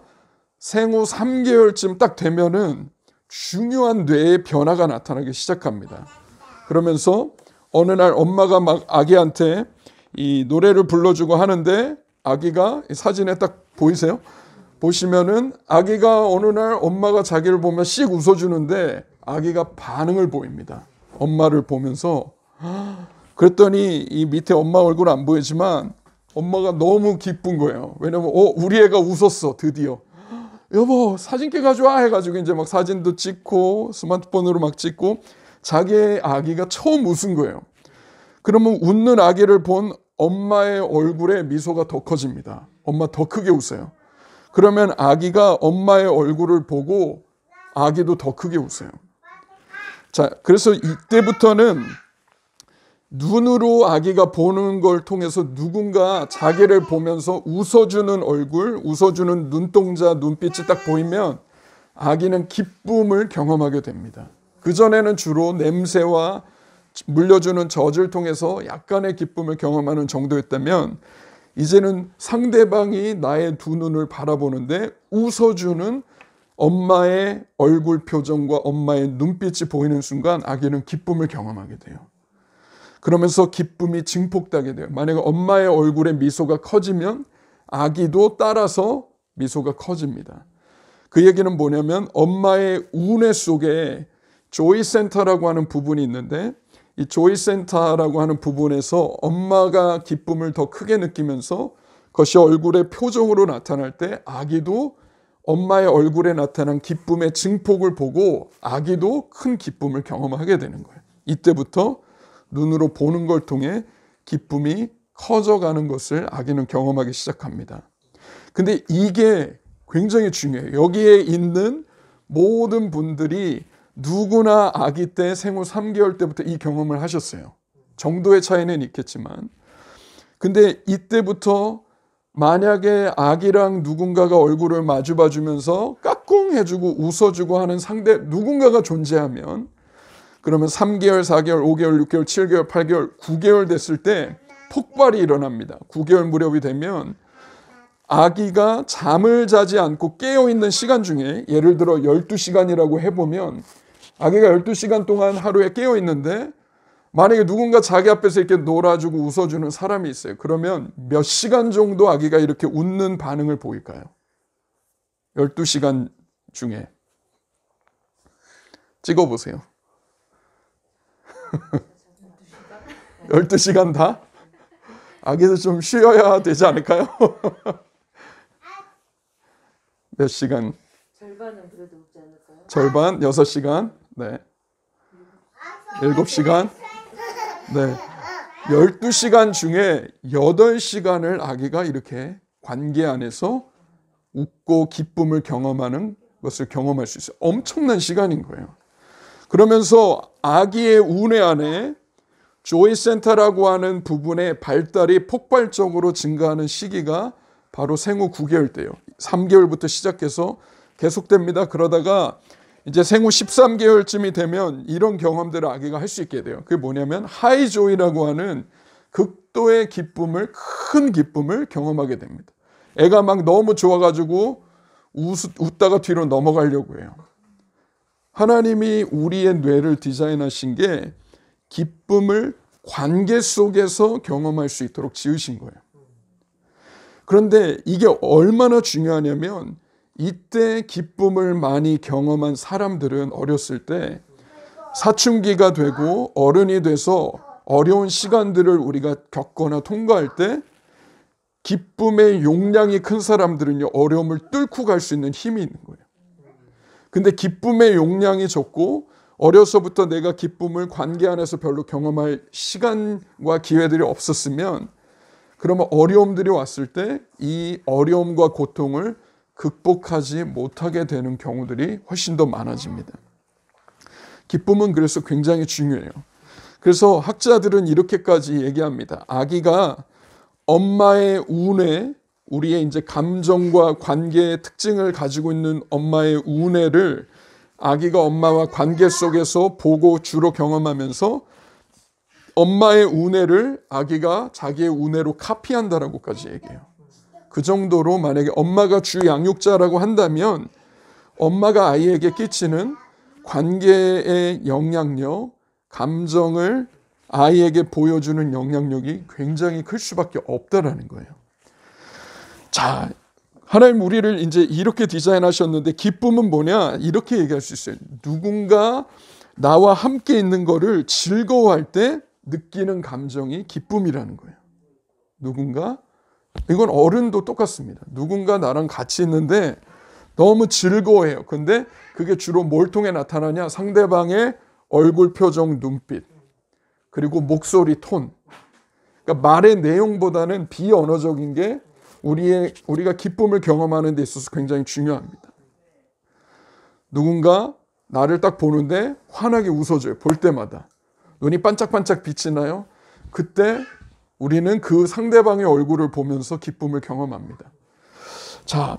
생후 3개월쯤 딱 되면은 중요한 뇌의 변화가 나타나기 시작합니다. 그러면서 어느 날 엄마가 막 아기한테 이 노래를 불러주고 하는데 아기가 사진에 딱 보이세요? 보시면은 아기가 어느 날 엄마가 자기를 보면 씩 웃어주는데 아기가 반응을 보입니다. 엄마를 보면서. 그랬더니 이 밑에 엄마 얼굴 안 보이지만 엄마가 너무 기쁜 거예요. 왜냐면 우리 애가 웃었어 드디어. 여보 사진기 가져와 해가지고 이제 막 사진도 찍고 스마트폰으로 막 찍고 자기의 아기가 처음 웃은 거예요. 그러면 웃는 아기를 본 엄마의 얼굴에 미소가 더 커집니다. 엄마 더 크게 웃어요. 그러면 아기가 엄마의 얼굴을 보고 아기도 더 크게 웃어요. 자, 그래서 이때부터는 눈으로 아기가 보는 걸 통해서 누군가 자기를 보면서 웃어주는 얼굴, 웃어주는 눈동자, 눈빛이 딱 보이면 아기는 기쁨을 경험하게 됩니다. 그전에는 주로 냄새와 물려주는 젖을 통해서 약간의 기쁨을 경험하는 정도였다면 이제는 상대방이 나의 두 눈을 바라보는데 웃어주는 엄마의 얼굴 표정과 엄마의 눈빛이 보이는 순간 아기는 기쁨을 경험하게 돼요. 그러면서 기쁨이 증폭되게 돼요. 만약에 엄마의 얼굴에 미소가 커지면 아기도 따라서 미소가 커집니다. 그 얘기는 뭐냐면 엄마의 우뇌 속에 조이 센터라고 하는 부분이 있는데 이 조이 센터라고 하는 부분에서 엄마가 기쁨을 더 크게 느끼면서 그것이 얼굴의 표정으로 나타날 때 아기도 엄마의 얼굴에 나타난 기쁨의 증폭을 보고 아기도 큰 기쁨을 경험하게 되는 거예요. 이때부터 눈으로 보는 걸 통해 기쁨이 커져가는 것을 아기는 경험하기 시작합니다. 근데 이게 굉장히 중요해요. 여기에 있는 모든 분들이 누구나 아기 때 생후 3개월 때부터 이 경험을 하셨어요. 정도의 차이는 있겠지만. 근데 이때부터 만약에 아기랑 누군가가 얼굴을 마주봐 주면서 까꿍 해주고 웃어주고 하는 상대 누군가가 존재하면 그러면 3개월, 4개월, 5개월, 6개월, 7개월, 8개월, 9개월 됐을 때 폭발이 일어납니다. 9개월 무렵이 되면 아기가 잠을 자지 않고 깨어있는 시간 중에 예를 들어 12시간이라고 해보면 아기가 12시간 동안 하루에 깨어있는데 만약에 누군가 자기 앞에서 이렇게 놀아주고 웃어주는 사람이 있어요. 그러면 몇 시간 정도 아기가 이렇게 웃는 반응을 보일까요? 12시간 중에. 찍어보세요. 12시간 다? 아기도 좀 쉬어야 되지 않을까요? 몇 시간? 절반은 그래도 웃지 않을까요? 절반? 6시간? 네. 7시간? 네. 12시간 중에 8시간을 아기가 이렇게 관계 안에서 웃고 기쁨을 경험하는 것을 경험할 수 있어요. 엄청난 시간인 거예요. 그러면서 아기의 우뇌 안에 조이 센터라고 하는 부분의 발달이 폭발적으로 증가하는 시기가 바로 생후 9개월 때예요. 3개월부터 시작해서 계속됩니다. 그러다가 이제 생후 13개월쯤이 되면 이런 경험들을 아기가 할 수 있게 돼요. 그게 뭐냐면 하이조이라고 하는 극도의 기쁨을, 큰 기쁨을 경험하게 됩니다. 애가 막 너무 좋아가지고 웃다가 뒤로 넘어가려고 해요. 하나님이 우리의 뇌를 디자인하신 게 기쁨을 관계 속에서 경험할 수 있도록 지으신 거예요. 그런데 이게 얼마나 중요하냐면 이때 기쁨을 많이 경험한 사람들은 어렸을 때 사춘기가 되고 어른이 돼서 어려운 시간들을 우리가 겪거나 통과할 때 기쁨의 용량이 큰 사람들은요, 어려움을 뚫고 갈 수 있는 힘이 있는 거예요. 근데 기쁨의 용량이 적고 어려서부터 내가 기쁨을 관계 안에서 별로 경험할 시간과 기회들이 없었으면 그러면 어려움들이 왔을 때 이 어려움과 고통을 극복하지 못하게 되는 경우들이 훨씬 더 많아집니다. 기쁨은 그래서 굉장히 중요해요. 그래서 학자들은 이렇게까지 얘기합니다. 아기가 엄마의 우뇌, 우리의 이제 감정과 관계의 특징을 가지고 있는 엄마의 우뇌를 아기가 엄마와 관계 속에서 보고 주로 경험하면서 엄마의 우뇌를 아기가 자기의 우뇌로 카피한다라고까지 얘기해요. 그 정도로 만약에 엄마가 주 양육자라고 한다면 엄마가 아이에게 끼치는 관계의 영향력, 감정을 아이에게 보여주는 영향력이 굉장히 클 수밖에 없다라는 거예요. 자, 하나님 우리를 이제 이렇게 디자인하셨는데 기쁨은 뭐냐? 이렇게 얘기할 수 있어요. 누군가 나와 함께 있는 거를 즐거워할 때 느끼는 감정이 기쁨이라는 거예요. 누군가, 이건 어른도 똑같습니다. 누군가 나랑 같이 있는데 너무 즐거워해요. 근데 그게 주로 뭘 통해 나타나냐? 상대방의 얼굴 표정, 눈빛, 그리고 목소리 톤. 그러니까 말의 내용보다는 비언어적인 게 우리가 기쁨을 경험하는 데 있어서 굉장히 중요합니다. 누군가 나를 딱 보는데 환하게 웃어줘요. 볼 때마다. 눈이 반짝반짝 빛이 나요. 그때 우리는 그 상대방의 얼굴을 보면서 기쁨을 경험합니다. 자,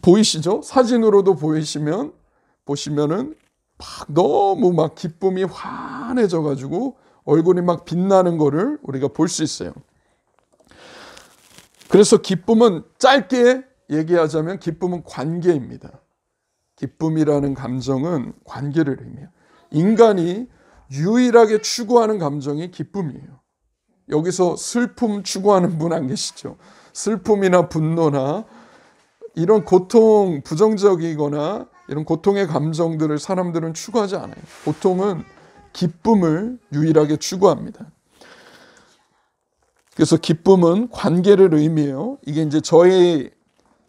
보이시죠? 사진으로도 보시면은 막 너무 막 기쁨이 환해져 가지고 얼굴이 막 빛나는 거를 우리가 볼 수 있어요. 그래서 기쁨은 짧게 얘기하자면 기쁨은 관계입니다. 기쁨이라는 감정은 관계를 의미해요. 인간이 유일하게 추구하는 감정이 기쁨이에요. 여기서 슬픔 추구하는 분 안 계시죠? 슬픔이나 분노나 이런 고통, 부정적이거나 이런 고통의 감정들을 사람들은 추구하지 않아요. 보통은 기쁨을 유일하게 추구합니다. 그래서 기쁨은 관계를 의미해요. 이게 이제 저희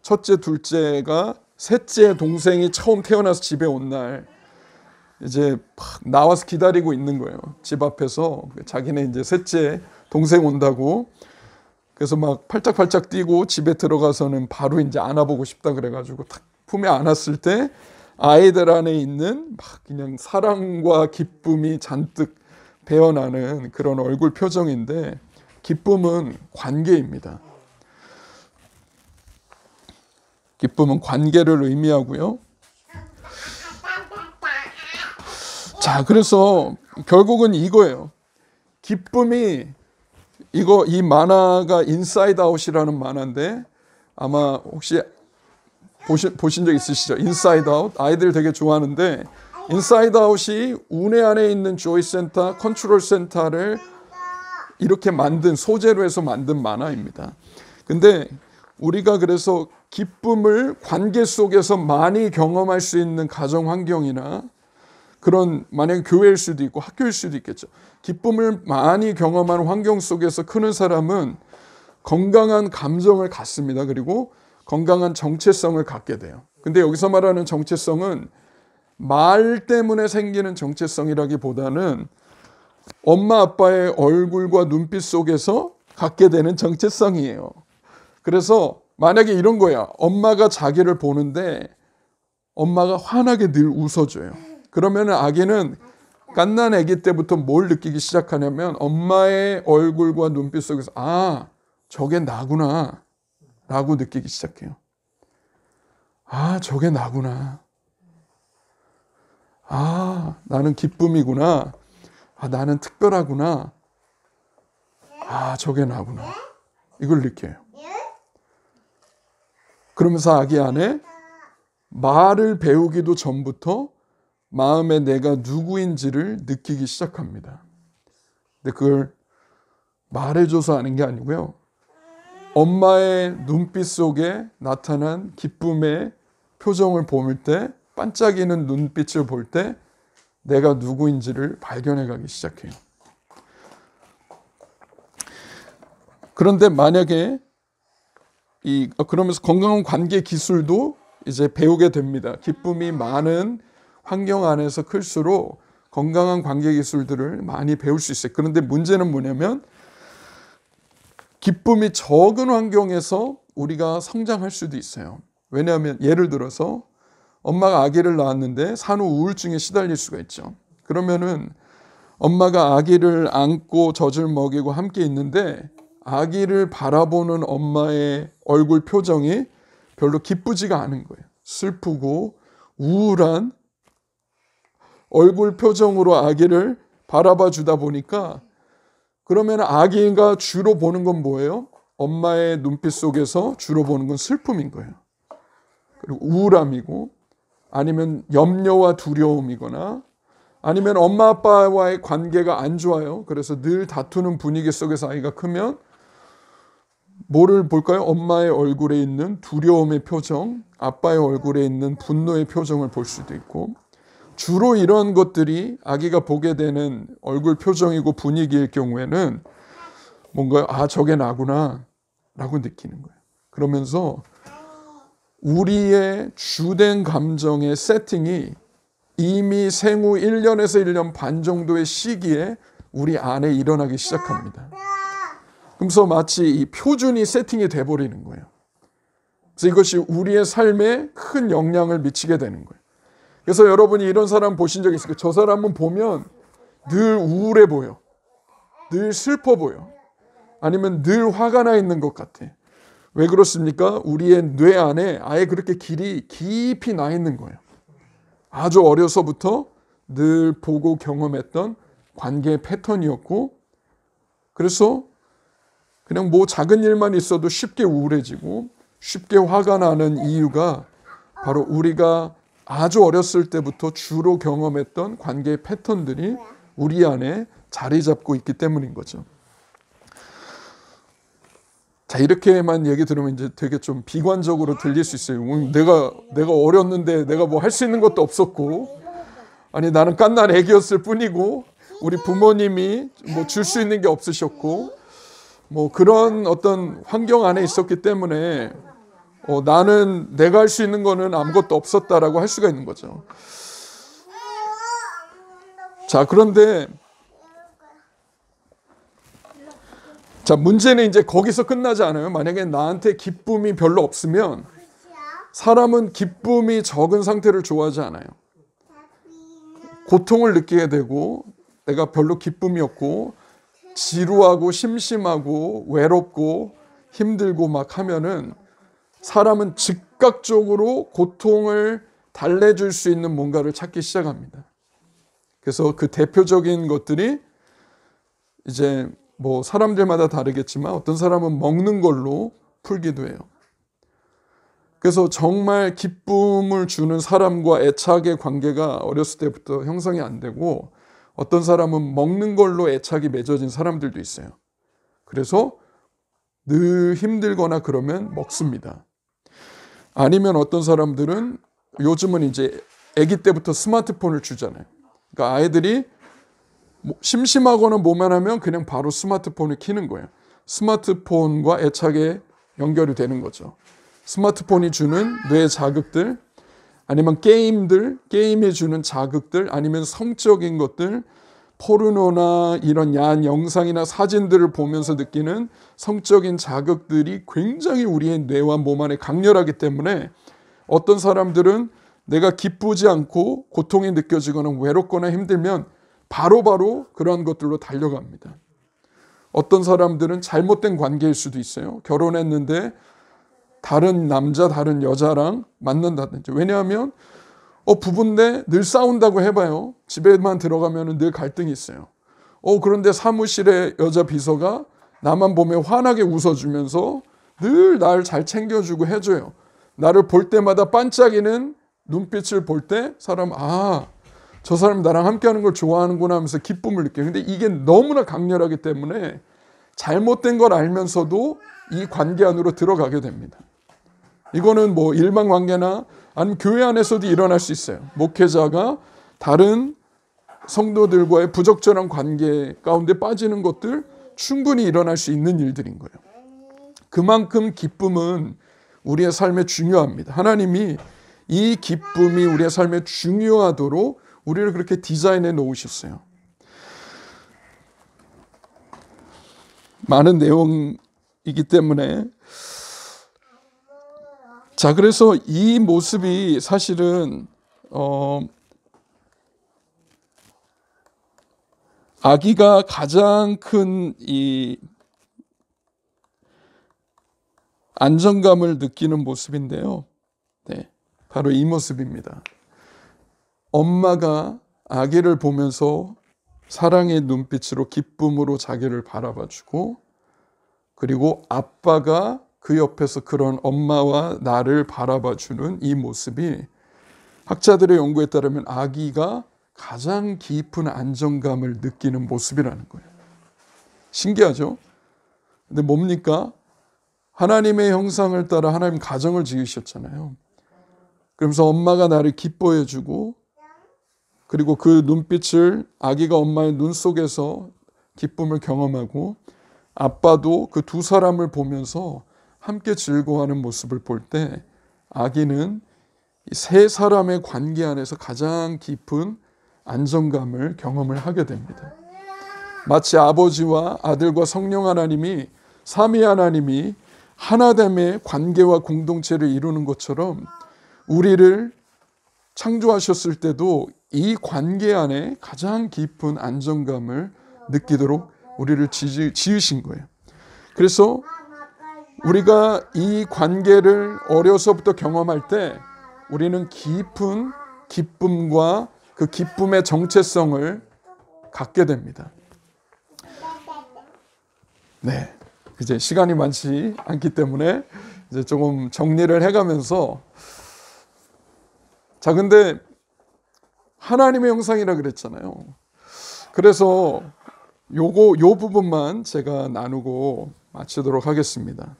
첫째, 둘째가 셋째 동생이 처음 태어나서 집에 온 날 이제 막 나와서 기다리고 있는 거예요. 집 앞에서 자기네 이제 셋째 동생 온다고. 그래서 막 팔짝팔짝 뛰고 집에 들어가서는 바로 이제 안아보고 싶다 그래가지고 탁 품에 안았을 때 아이들 안에 있는 막 그냥 사랑과 기쁨이 잔뜩 배어나는 그런 얼굴 표정인데 기쁨은 관계입니다. 기쁨은 관계를 의미하고요. 자, 그래서 결국은 이거예요. 기쁨이 이 만화가 인사이드 아웃이라는 만화인데 아마 혹시 보신 적 있으시죠? 인사이드 아웃. 아이들 되게 좋아하는데 인사이드 아웃이 운해 안에 있는 조이 센터, 컨트롤 센터를 이렇게 만든 소재로 해서 만든 만화입니다. 근데 우리가 그래서 기쁨을 관계 속에서 많이 경험할 수 있는 가정 환경이나 그런 만약에 교회일 수도 있고 학교일 수도 있겠죠. 기쁨을 많이 경험하는 환경 속에서 크는 사람은 건강한 감정을 갖습니다. 그리고 건강한 정체성을 갖게 돼요. 근데 여기서 말하는 정체성은 말 때문에 생기는 정체성이라기보다는 엄마 아빠의 얼굴과 눈빛 속에서 갖게 되는 정체성이에요. 그래서 만약에 이런 거야. 엄마가 자기를 보는데 엄마가 환하게 늘 웃어줘요. 그러면 아기는 갓난 아기 때부터 뭘 느끼기 시작하냐면 엄마의 얼굴과 눈빛 속에서 아, 저게 나구나 라고 느끼기 시작해요. 아, 저게 나구나. 아, 나는 기쁨이구나. 아, 나는 특별하구나. 아, 저게 나구나. 이걸 느껴요. 그러면서 아기 안에 말을 배우기도 전부터 마음에 내가 누구인지를 느끼기 시작합니다. 근데 그걸 말해줘서 아는 게 아니고요. 엄마의 눈빛 속에 나타난 기쁨의 표정을 볼 때, 반짝이는 눈빛을 볼 때 내가 누구인지를 발견해가기 시작해요. 그런데 만약에 그러면서 건강한 관계 기술도 이제 배우게 됩니다. 기쁨이 많은 환경 안에서 클수록 건강한 관계 기술들을 많이 배울 수 있어요. 그런데 문제는 뭐냐면 기쁨이 적은 환경에서 우리가 성장할 수도 있어요. 왜냐하면 예를 들어서 엄마가 아기를 낳았는데 산후 우울증에 시달릴 수가 있죠. 그러면은 엄마가 아기를 안고 젖을 먹이고 함께 있는데 아기를 바라보는 엄마의 얼굴 표정이 별로 기쁘지가 않은 거예요. 슬프고 우울한 얼굴 표정으로 아기를 바라봐 주다 보니까 그러면 아기가 주로 보는 건 뭐예요? 엄마의 눈빛 속에서 주로 보는 건 슬픔인 거예요. 그리고 우울함이고 아니면 염려와 두려움이거나 아니면 엄마 아빠와의 관계가 안 좋아요. 그래서 늘 다투는 분위기 속에서 아이가 크면 뭐를 볼까요? 엄마의 얼굴에 있는 두려움의 표정, 아빠의 얼굴에 있는 분노의 표정을 볼 수도 있고 주로 이런 것들이 아기가 보게 되는 얼굴 표정이고 분위기일 경우에는 뭔가 아 저게 나구나 라고 느끼는 거예요. 그러면서 우리의 주된 감정의 세팅이 이미 생후 1년에서 1년 반 정도의 시기에 우리 안에 일어나기 시작합니다. 그래서 마치 이 표준이 세팅이 돼버리는 거예요. 그래서 이것이 우리의 삶에 큰 영향을 미치게 되는 거예요. 그래서 여러분이 이런 사람 보신 적 있을까요? 저 사람은 보면 늘 우울해 보여. 늘 슬퍼 보여. 아니면 늘 화가 나 있는 것 같아. 왜 그렇습니까? 우리의 뇌 안에 아예 그렇게 깊이 나 있는 거예요. 아주 어려서부터 늘 보고 경험했던 관계의 패턴이었고 그래서 그냥 뭐 작은 일만 있어도 쉽게 우울해지고 쉽게 화가 나는 이유가 바로 우리가 아주 어렸을 때부터 주로 경험했던 관계의 패턴들이 우리 안에 자리 잡고 있기 때문인 거죠. 자, 이렇게만 얘기 들으면 이제 되게 좀 비관적으로 들릴 수 있어요. 내가 어렸는데 내가 뭐 할 수 있는 것도 없었고, 아니 나는 갓난 애기였을 뿐이고, 우리 부모님이 뭐 줄 수 있는 게 없으셨고, 뭐 그런 어떤 환경 안에 있었기 때문에 나는 내가 할 수 있는 거는 아무것도 없었다라고 할 수가 있는 거죠. 자, 그런데 자, 문제는 이제 거기서 끝나지 않아요. 만약에 나한테 기쁨이 별로 없으면 사람은 기쁨이 적은 상태를 좋아하지 않아요. 고통을 느끼게 되고 내가 별로 기쁨이 없고 지루하고 심심하고 외롭고 힘들고 막 하면은 사람은 즉각적으로 고통을 달래줄 수 있는 뭔가를 찾기 시작합니다. 그래서 그 대표적인 것들이 이제 뭐 사람들마다 다르겠지만 어떤 사람은 먹는 걸로 풀기도 해요. 그래서 정말 기쁨을 주는 사람과 애착의 관계가 어렸을 때부터 형성이 안 되고 어떤 사람은 먹는 걸로 애착이 맺어진 사람들도 있어요. 그래서 늘 힘들거나 그러면 먹습니다. 아니면 어떤 사람들은 요즘은 이제 아기 때부터 스마트폰을 주잖아요. 그러니까 아이들이 심심하거나 뭐만 하면 그냥 바로 스마트폰을 켜는 거예요. 스마트폰과 애착에 연결이 되는 거죠. 스마트폰이 주는 뇌 자극들, 아니면 게임이 주는 자극들, 아니면 성적인 것들, 포르노나 이런 야한 영상이나 사진들을 보면서 느끼는 성적인 자극들이 굉장히 우리의 뇌와 몸 안에 강렬하기 때문에 어떤 사람들은 내가 기쁘지 않고 고통이 느껴지거나 외롭거나 힘들면 바로바로 그러한 것들로 달려갑니다. 어떤 사람들은 잘못된 관계일 수도 있어요. 결혼했는데 다른 남자, 다른 여자랑 만난다든지. 왜냐하면 부부인데 늘 싸운다고 해봐요. 집에만 들어가면 늘 갈등이 있어요. 그런데 사무실에 여자 비서가 나만 보면 환하게 웃어주면서 늘 날 잘 챙겨주고 해줘요. 나를 볼 때마다 반짝이는 눈빛을 볼 때 저 사람 나랑 함께하는 걸 좋아하는구나 하면서 기쁨을 느껴요. 근데 이게 너무나 강렬하기 때문에 잘못된 걸 알면서도 이 관계 안으로 들어가게 됩니다. 이거는 뭐 일반 관계나 아니면 교회 안에서도 일어날 수 있어요. 목회자가 다른 성도들과의 부적절한 관계 가운데 빠지는 것들 충분히 일어날 수 있는 일들인 거예요. 그만큼 기쁨은 우리의 삶에 중요합니다. 하나님이 이 기쁨이 우리의 삶에 중요하도록 우리를 그렇게 디자인해 놓으셨어요. 많은 내용이기 때문에 자, 그래서 이 모습이 사실은 아기가 가장 큰 이 안정감을 느끼는 모습인데요. 네, 바로 이 모습입니다. 엄마가 아기를 보면서 사랑의 눈빛으로 기쁨으로 자기를 바라봐주고, 그리고 아빠가 그 옆에서 그런 엄마와 나를 바라봐주는 이 모습이 학자들의 연구에 따르면 아기가 가장 깊은 안정감을 느끼는 모습이라는 거예요. 신기하죠? 근데 뭡니까? 하나님의 형상을 따라 하나님 가정을 지으셨잖아요. 그러면서 엄마가 나를 기뻐해주고, 그리고 그 눈빛을 아기가 엄마의 눈 속에서 기쁨을 경험하고, 아빠도 그 두 사람을 보면서 함께 즐거워하는 모습을 볼 때 아기는 이 세 사람의 관계 안에서 가장 깊은 안정감을 경험을 하게 됩니다. 마치 아버지와 아들과 성령 하나님이, 삼위 하나님이 하나됨의 관계와 공동체를 이루는 것처럼 우리를 창조하셨을 때도 이 관계 안에 가장 깊은 안정감을 느끼도록 우리를 지으신 거예요. 그래서 우리가 이 관계를 어려서부터 경험할 때 우리는 깊은 기쁨과 그 기쁨의 정체성을 갖게 됩니다. 네, 이제 시간이 많지 않기 때문에 이제 조금 정리를 해가면서, 자, 근데 하나님의 형상이라 그랬잖아요. 그래서 요 부분만 제가 나누고 마치도록 하겠습니다.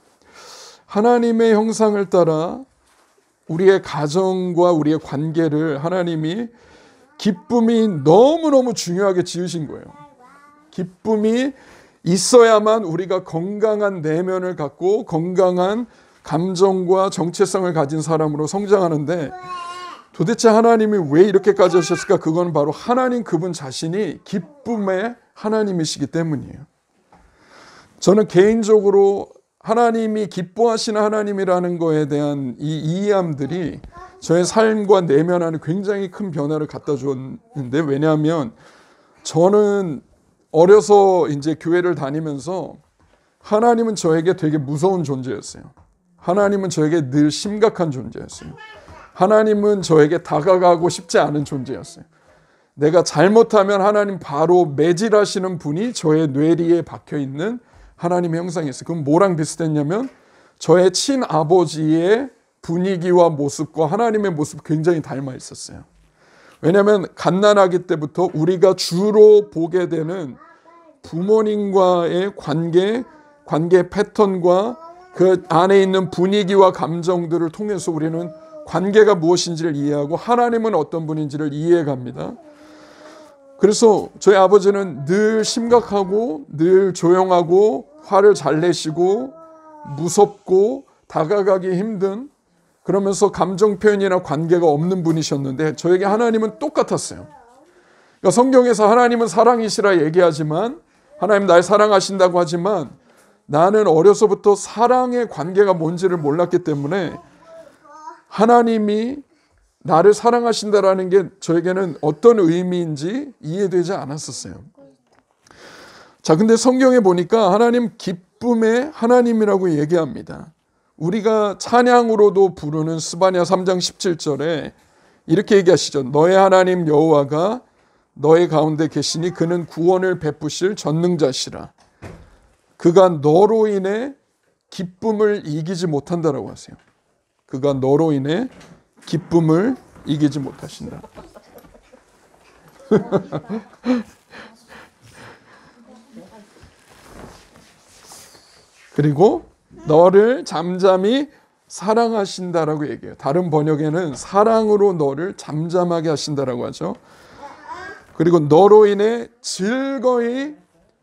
하나님의 형상을 따라 우리의 가정과 우리의 관계를 하나님이 기쁨이 너무너무 중요하게 지으신 거예요. 기쁨이 있어야만 우리가 건강한 내면을 갖고 건강한 감정과 정체성을 가진 사람으로 성장하는데, 도대체 하나님이 왜 이렇게까지 하셨을까? 그건 바로 하나님 그분 자신이 기쁨의 하나님이시기 때문이에요. 저는 개인적으로 하나님이 기뻐하시는 하나님이라는 거에 대한 이 이해함들이 저의 삶과 내면 안에 굉장히 큰 변화를 갖다 줬는데, 왜냐하면 저는 어려서 이제 교회를 다니면서 하나님은 저에게 되게 무서운 존재였어요. 하나님은 저에게 늘 심각한 존재였어요. 하나님은 저에게 다가가고 싶지 않은 존재였어요. 내가 잘못하면 하나님 바로 매질하시는 분이 저의 뇌리에 박혀 있는 하나님의 형상이 있어요. 그럼 뭐랑 비슷했냐면 저의 친아버지의 분위기와 모습과 하나님의 모습이 굉장히 닮아 있었어요. 왜냐하면 갓난아기 때부터 우리가 주로 보게 되는 부모님과의 관계 패턴과 그 안에 있는 분위기와 감정들을 통해서 우리는 관계가 무엇인지를 이해하고 하나님은 어떤 분인지를 이해해 갑니다. 그래서 저희 아버지는 늘 심각하고 늘 조용하고 화를 잘 내시고 무섭고 다가가기 힘든, 그러면서 감정 표현이나 관계가 없는 분이셨는데 저에게 하나님은 똑같았어요. 그러니까 성경에서 하나님은 사랑이시라 얘기하지만, 하나님 날 사랑하신다고 하지만, 나는 어려서부터 사랑의 관계가 뭔지를 몰랐기 때문에 하나님이 나를 사랑하신다라는 게 저에게는 어떤 의미인지 이해되지 않았었어요. 자, 근데 성경에 보니까 하나님 기쁨의 하나님이라고 얘기합니다. 우리가 찬양으로도 부르는 스바냐 3장 17절에 이렇게 얘기하시죠. 너의 하나님 여호와가 너의 가운데 계시니 그는 구원을 베푸실 전능자시라. 그가 너로 인해 기쁨을 이기지 못한다라고 하세요. 그가 너로 인해 기쁨을 이기지 못하신다. 그리고 너를 잠잠히 사랑하신다라고 얘기해요. 다른 번역에는 사랑으로 너를 잠잠하게 하신다라고 하죠. 그리고 너로 인해 즐거이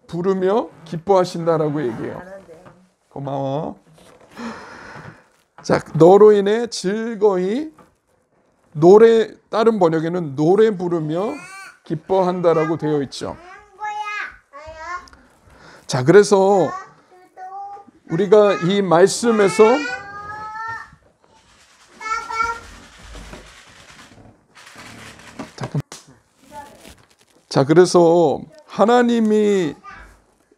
부르며 기뻐하신다라고 얘기해요. 고마워. 자, 너로 인해 즐거이 노래, 다른 번역에는 노래 부르며 기뻐한다라고 되어 있죠. 자, 그래서 우리가 이 말씀에서 그래서 하나님이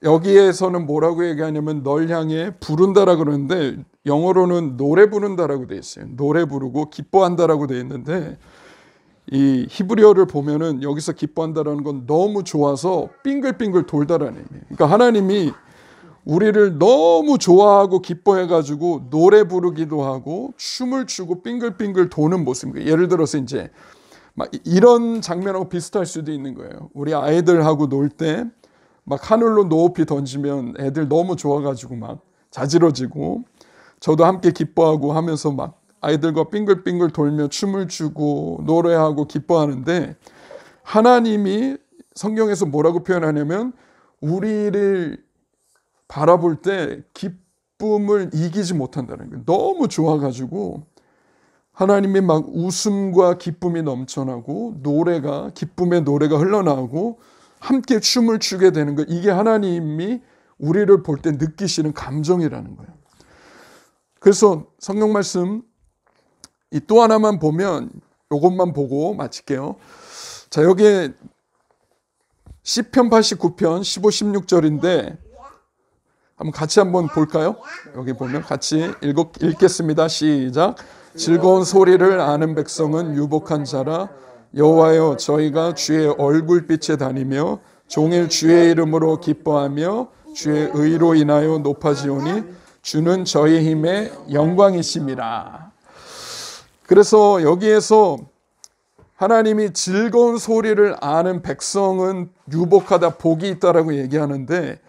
여기에서는 뭐라고 얘기하냐면 널 향해 부른다라 그러는데 영어로는 노래 부른다라고 돼 있어요. 노래 부르고 기뻐한다라고 돼 있는데 이 히브리어를 보면은 여기서 기뻐한다라는 건 너무 좋아서 빙글빙글 돌다라는 의미예요. 그러니까 하나님이 우리를 너무 좋아하고 기뻐해가지고 노래 부르기도 하고 춤을 추고 빙글빙글 도는 모습입니다. 예를 들어서 이제 막 이런 장면하고 비슷할 수도 있는 거예요. 우리 아이들하고 놀 때 막 하늘로 높이 던지면 애들 너무 좋아가지고 막 자지러지고 저도 함께 기뻐하고 하면서 막 아이들과 빙글빙글 돌며 춤을 추고 노래하고 기뻐하는데 하나님이 성경에서 뭐라고 표현하냐면 우리를 바라볼 때 기쁨을 이기지 못한다는 거예요. 너무 좋아가지고 하나님이 막 웃음과 기쁨이 넘쳐나고 노래가 기쁨의 노래가 흘러나오고 함께 춤을 추게 되는 거, 이게 하나님이 우리를 볼 때 느끼시는 감정이라는 거예요. 그래서 성경 말씀 이 또 하나만 보면 이것만 보고 마칠게요. 자, 여기에 시편 89편 15, 16절인데 한번 같이 한번 볼까요? 여기 보면 같이 읽겠습니다. 시작. 즐거운 소리를 아는 백성은 유복한 자라. 여호와여, 저희가 주의 얼굴빛에 다니며 종일 주의 이름으로 기뻐하며 주의 의로 인하여 높아지오니 주는 저희 힘의 영광이심이라. 그래서 여기에서 하나님이 즐거운 소리를 아는 백성은 유복하다, 복이 있다라고 얘기하는데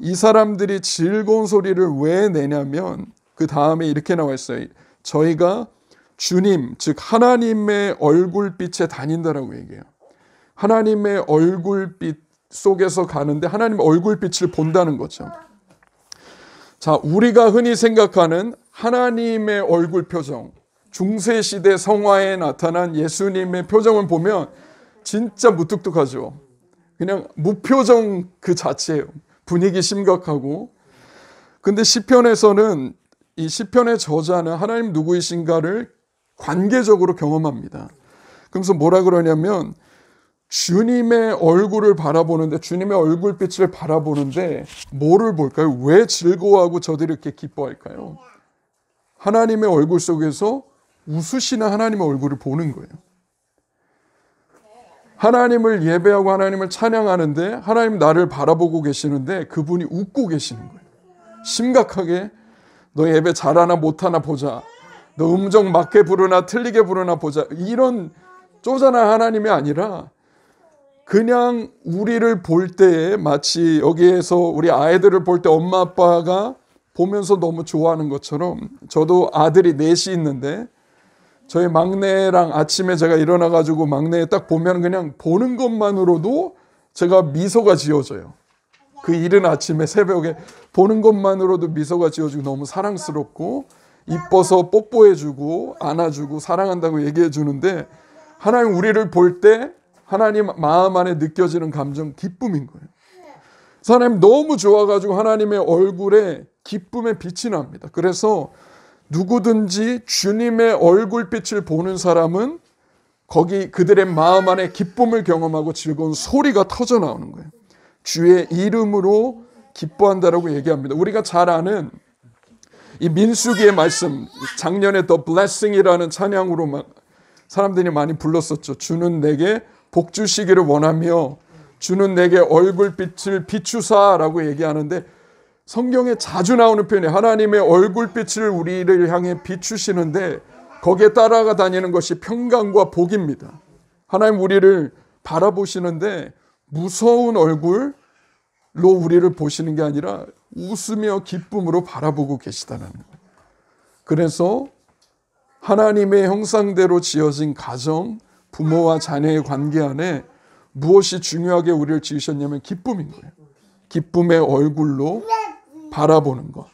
이 사람들이 즐거운 소리를 왜 내냐면 그 다음에 이렇게 나와 있어요. 저희가 주님, 즉 하나님의 얼굴빛에 다닌다라고 얘기해요. 하나님의 얼굴빛 속에서 가는데 하나님의 얼굴빛을 본다는 거죠. 자, 우리가 흔히 생각하는 하나님의 얼굴 표정, 중세시대 성화에 나타난 예수님의 표정을 보면 진짜 무뚝뚝하죠. 그냥 무표정 그 자체예요. 분위기 심각하고. 근데 시편에서는 이 시편의 저자는 하나님 누구이신가를 관계적으로 경험합니다. 그래서 뭐라 그러냐면 주님의 얼굴을 바라보는데, 주님의 얼굴빛을 바라보는데 뭐를 볼까요? 왜 즐거워하고 저들이 이렇게 기뻐할까요? 하나님의 얼굴 속에서 웃으시는 하나님의 얼굴을 보는 거예요. 하나님을 예배하고 하나님을 찬양하는데 하나님 나를 바라보고 계시는데 그분이 웃고 계시는 거예요. 심각하게 너 예배 잘하나 못하나 보자. 너 음정 맞게 부르나 틀리게 부르나 보자. 이런 쪼잔한 하나님이 아니라 그냥 우리를 볼 때에 마치 여기에서 우리 아이들을 볼 때 엄마 아빠가 보면서 너무 좋아하는 것처럼 저도 아들이 넷이 있는데 저희 막내랑 아침에 제가 일어나가지고 막내 딱 보면 그냥 보는 것만으로도 제가 미소가 지어져요. 그 이른 아침에 새벽에 보는 것만으로도 미소가 지어지고 너무 사랑스럽고 이뻐서 뽀뽀해주고 안아주고 사랑한다고 얘기해주는데 하나님 우리를 볼 때 하나님 마음 안에 느껴지는 감정 기쁨인 거예요. 그래서 하나님 너무 좋아가지고 하나님의 얼굴에 기쁨의 빛이 납니다. 그래서 누구든지 주님의 얼굴빛을 보는 사람은 거기 그들의 마음 안에 기쁨을 경험하고 즐거운 소리가 터져 나오는 거예요. 주의 이름으로 기뻐한다라고 얘기합니다. 우리가 잘 아는 이 민수기의 말씀, 작년에 The Blessing이라는 찬양으로 막 사람들이 많이 불렀었죠. 주는 내게 복 주시기를 원하며 주는 내게 얼굴빛을 비추사라고 얘기하는데 성경에 자주 나오는 표현이 하나님의 얼굴빛을 우리를 향해 비추시는데 거기에 따라가 다니는 것이 평강과 복입니다. 하나님 우리를 바라보시는데 무서운 얼굴로 우리를 보시는 게 아니라 웃으며 기쁨으로 바라보고 계시다는 거예요. 그래서 하나님의 형상대로 지어진 가정, 부모와 자녀의 관계 안에 무엇이 중요하게 우리를 지으셨냐면 기쁨인 거예요. 기쁨의 얼굴로 바라보는 것.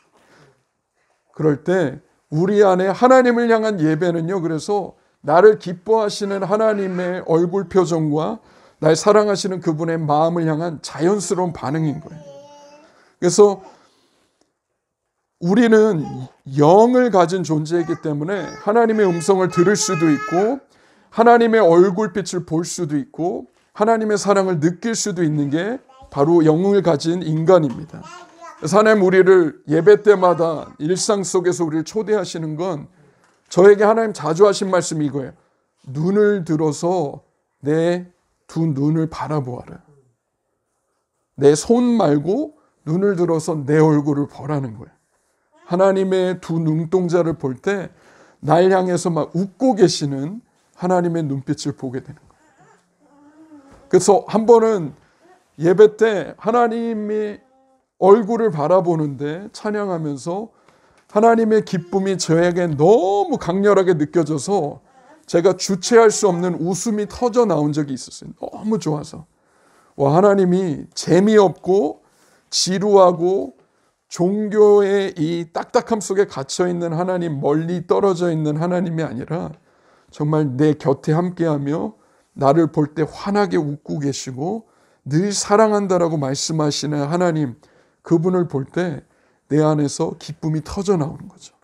그럴 때 우리 안에 하나님을 향한 예배는요. 그래서 나를 기뻐하시는 하나님의 얼굴 표정과 날 사랑하시는 그분의 마음을 향한 자연스러운 반응인 거예요. 그래서 우리는 영을 가진 존재이기 때문에 하나님의 음성을 들을 수도 있고 하나님의 얼굴빛을 볼 수도 있고 하나님의 사랑을 느낄 수도 있는 게 바로 영을 가진 인간입니다. 그래서 하나님 우리를 예배 때마다 일상 속에서 우리를 초대하시는 건 저에게 하나님 자주 하신 말씀이 이거예요. 눈을 들어서 내 두 눈을 바라보아라. 내 손 말고 눈을 들어서 내 얼굴을 보라는 거예요. 하나님의 두 눈동자를 볼 때 날 향해서 막 웃고 계시는 하나님의 눈빛을 보게 되는 거예요. 그래서 한 번은 예배 때 하나님의 얼굴을 바라보는데 찬양하면서 하나님의 기쁨이 저에게 너무 강렬하게 느껴져서 제가 주체할 수 없는 웃음이 터져 나온 적이 있었어요. 너무 좋아서. 와, 하나님이 재미없고 지루하고 종교의 이 딱딱함 속에 갇혀있는 하나님, 멀리 떨어져 있는 하나님이 아니라 정말 내 곁에 함께하며 나를 볼 때 환하게 웃고 계시고 늘 사랑한다라고 말씀하시는 하나님, 그분을 볼 때 내 안에서 기쁨이 터져 나오는 거죠.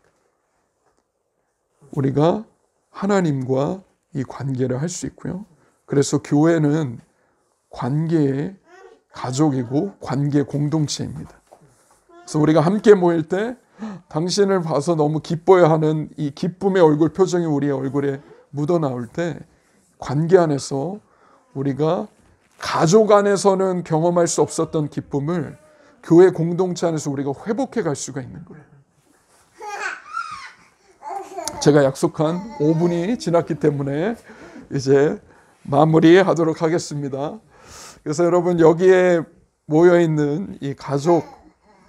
우리가 하나님과 이 관계를 할 수 있고요. 그래서 교회는 관계의 가족이고 관계 공동체입니다. 그래서 우리가 함께 모일 때 당신을 봐서 너무 기뻐야 하는 이 기쁨의 얼굴 표정이 우리의 얼굴에 묻어 나올 때 관계 안에서 우리가 가족 안에서는 경험할 수 없었던 기쁨을 교회 공동체 안에서 우리가 회복해 갈 수가 있는 거예요. 제가 약속한 5분이 지났기 때문에 이제 마무리하도록 하겠습니다. 그래서 여러분 여기에 모여있는 이 가족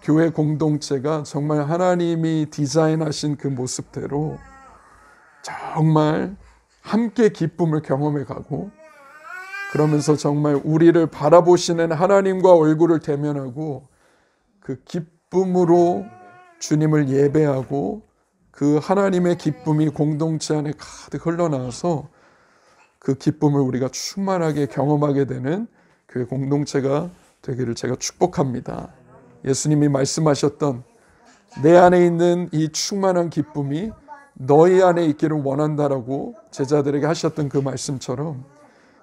교회 공동체가 정말 하나님이 디자인하신 그 모습대로 정말 함께 기쁨을 경험해 가고 그러면서 정말 우리를 바라보시는 하나님과 얼굴을 대면하고 그 기쁨으로 주님을 예배하고 그 하나님의 기쁨이 공동체 안에 가득 흘러나와서 그 기쁨을 우리가 충만하게 경험하게 되는 교회 공동체가 되기를 제가 축복합니다. 예수님이 말씀하셨던 내 안에 있는 이 충만한 기쁨이 너희 안에 있기를 원한다라고 제자들에게 하셨던 그 말씀처럼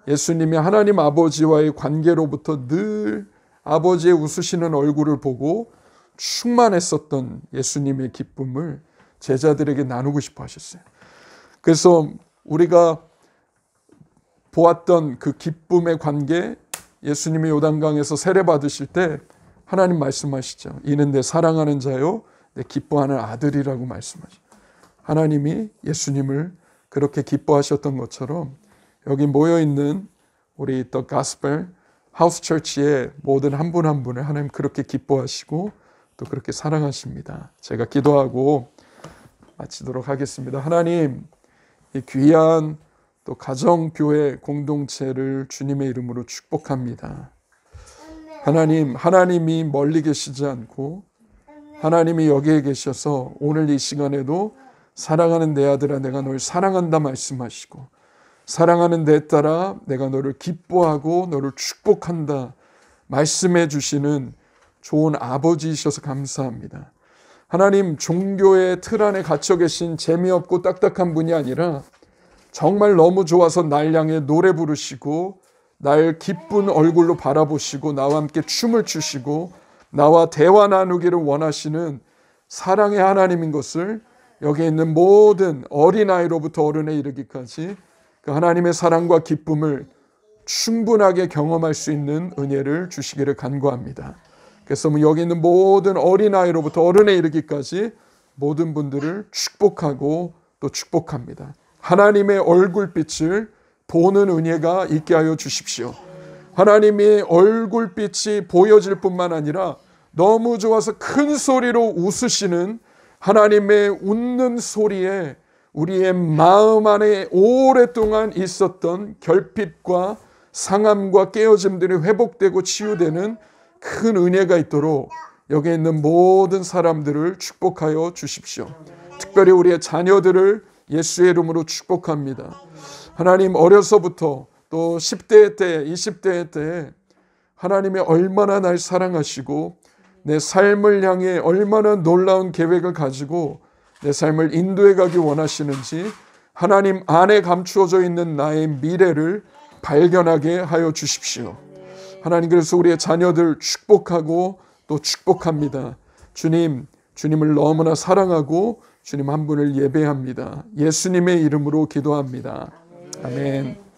예수님이 하나님 아버지와의 관계로부터 늘 아버지의 웃으시는 얼굴을 보고 충만했었던 예수님의 기쁨을 제자들에게 나누고 싶어 하셨어요. 그래서 우리가 보았던 그 기쁨의 관계, 예수님이 요단강에서 세례 받으실 때 하나님 말씀하시죠. 이는 내 사랑하는 자요 내 기뻐하는 아들이라고 말씀하시죠. 하나님이 예수님을 그렇게 기뻐하셨던 것처럼 여기 모여있는 우리 The Gospel 하우스 처치의 모든 한 분 한 분을 하나님 그렇게 기뻐하시고 또 그렇게 사랑하십니다. 제가 기도하고 마치도록 하겠습니다. 하나님, 이 귀한 또 가정교회 공동체를 주님의 이름으로 축복합니다. 하나님, 하나님이 멀리 계시지 않고 하나님이 여기에 계셔서 오늘 이 시간에도 사랑하는 내 아들아 내가 널 사랑한다 말씀하시고 사랑하는 내 딸아 내가 너를 기뻐하고 너를 축복한다 말씀해 주시는 좋은 아버지이셔서 감사합니다. 하나님, 종교의 틀 안에 갇혀 계신 재미없고 딱딱한 분이 아니라 정말 너무 좋아서 날 향해 노래 부르시고 날 기쁜 얼굴로 바라보시고 나와 함께 춤을 추시고 나와 대화 나누기를 원하시는 사랑의 하나님인 것을 여기 있는 모든 어린아이로부터 어른에 이르기까지 그 하나님의 사랑과 기쁨을 충분하게 경험할 수 있는 은혜를 주시기를 간구합니다. 그래서 여기 있는 모든 어린아이로부터 어른에 이르기까지 모든 분들을 축복하고 또 축복합니다. 하나님의 얼굴빛을 보는 은혜가 있게 하여 주십시오. 하나님의 얼굴빛이 보여질 뿐만 아니라 너무 좋아서 큰 소리로 웃으시는 하나님의 웃는 소리에 우리의 마음 안에 오랫동안 있었던 결핍과 상함과 깨어짐들이 회복되고 치유되는 큰 은혜가 있도록 여기 있는 모든 사람들을 축복하여 주십시오. 특별히 우리의 자녀들을 예수의 이름으로 축복합니다. 하나님, 어려서부터 또 10대 때, 20대 때 하나님이 얼마나 날 사랑하시고 내 삶을 향해 얼마나 놀라운 계획을 가지고 내 삶을 인도해 가기 원하시는지 하나님 안에 감추어져 있는 나의 미래를 발견하게 하여 주십시오. 하나님, 그래서 우리의 자녀들 축복하고 또 축복합니다. 주님, 주님을 너무나 사랑하고 주님 한 분을 예배합니다. 예수님의 이름으로 기도합니다. 아멘.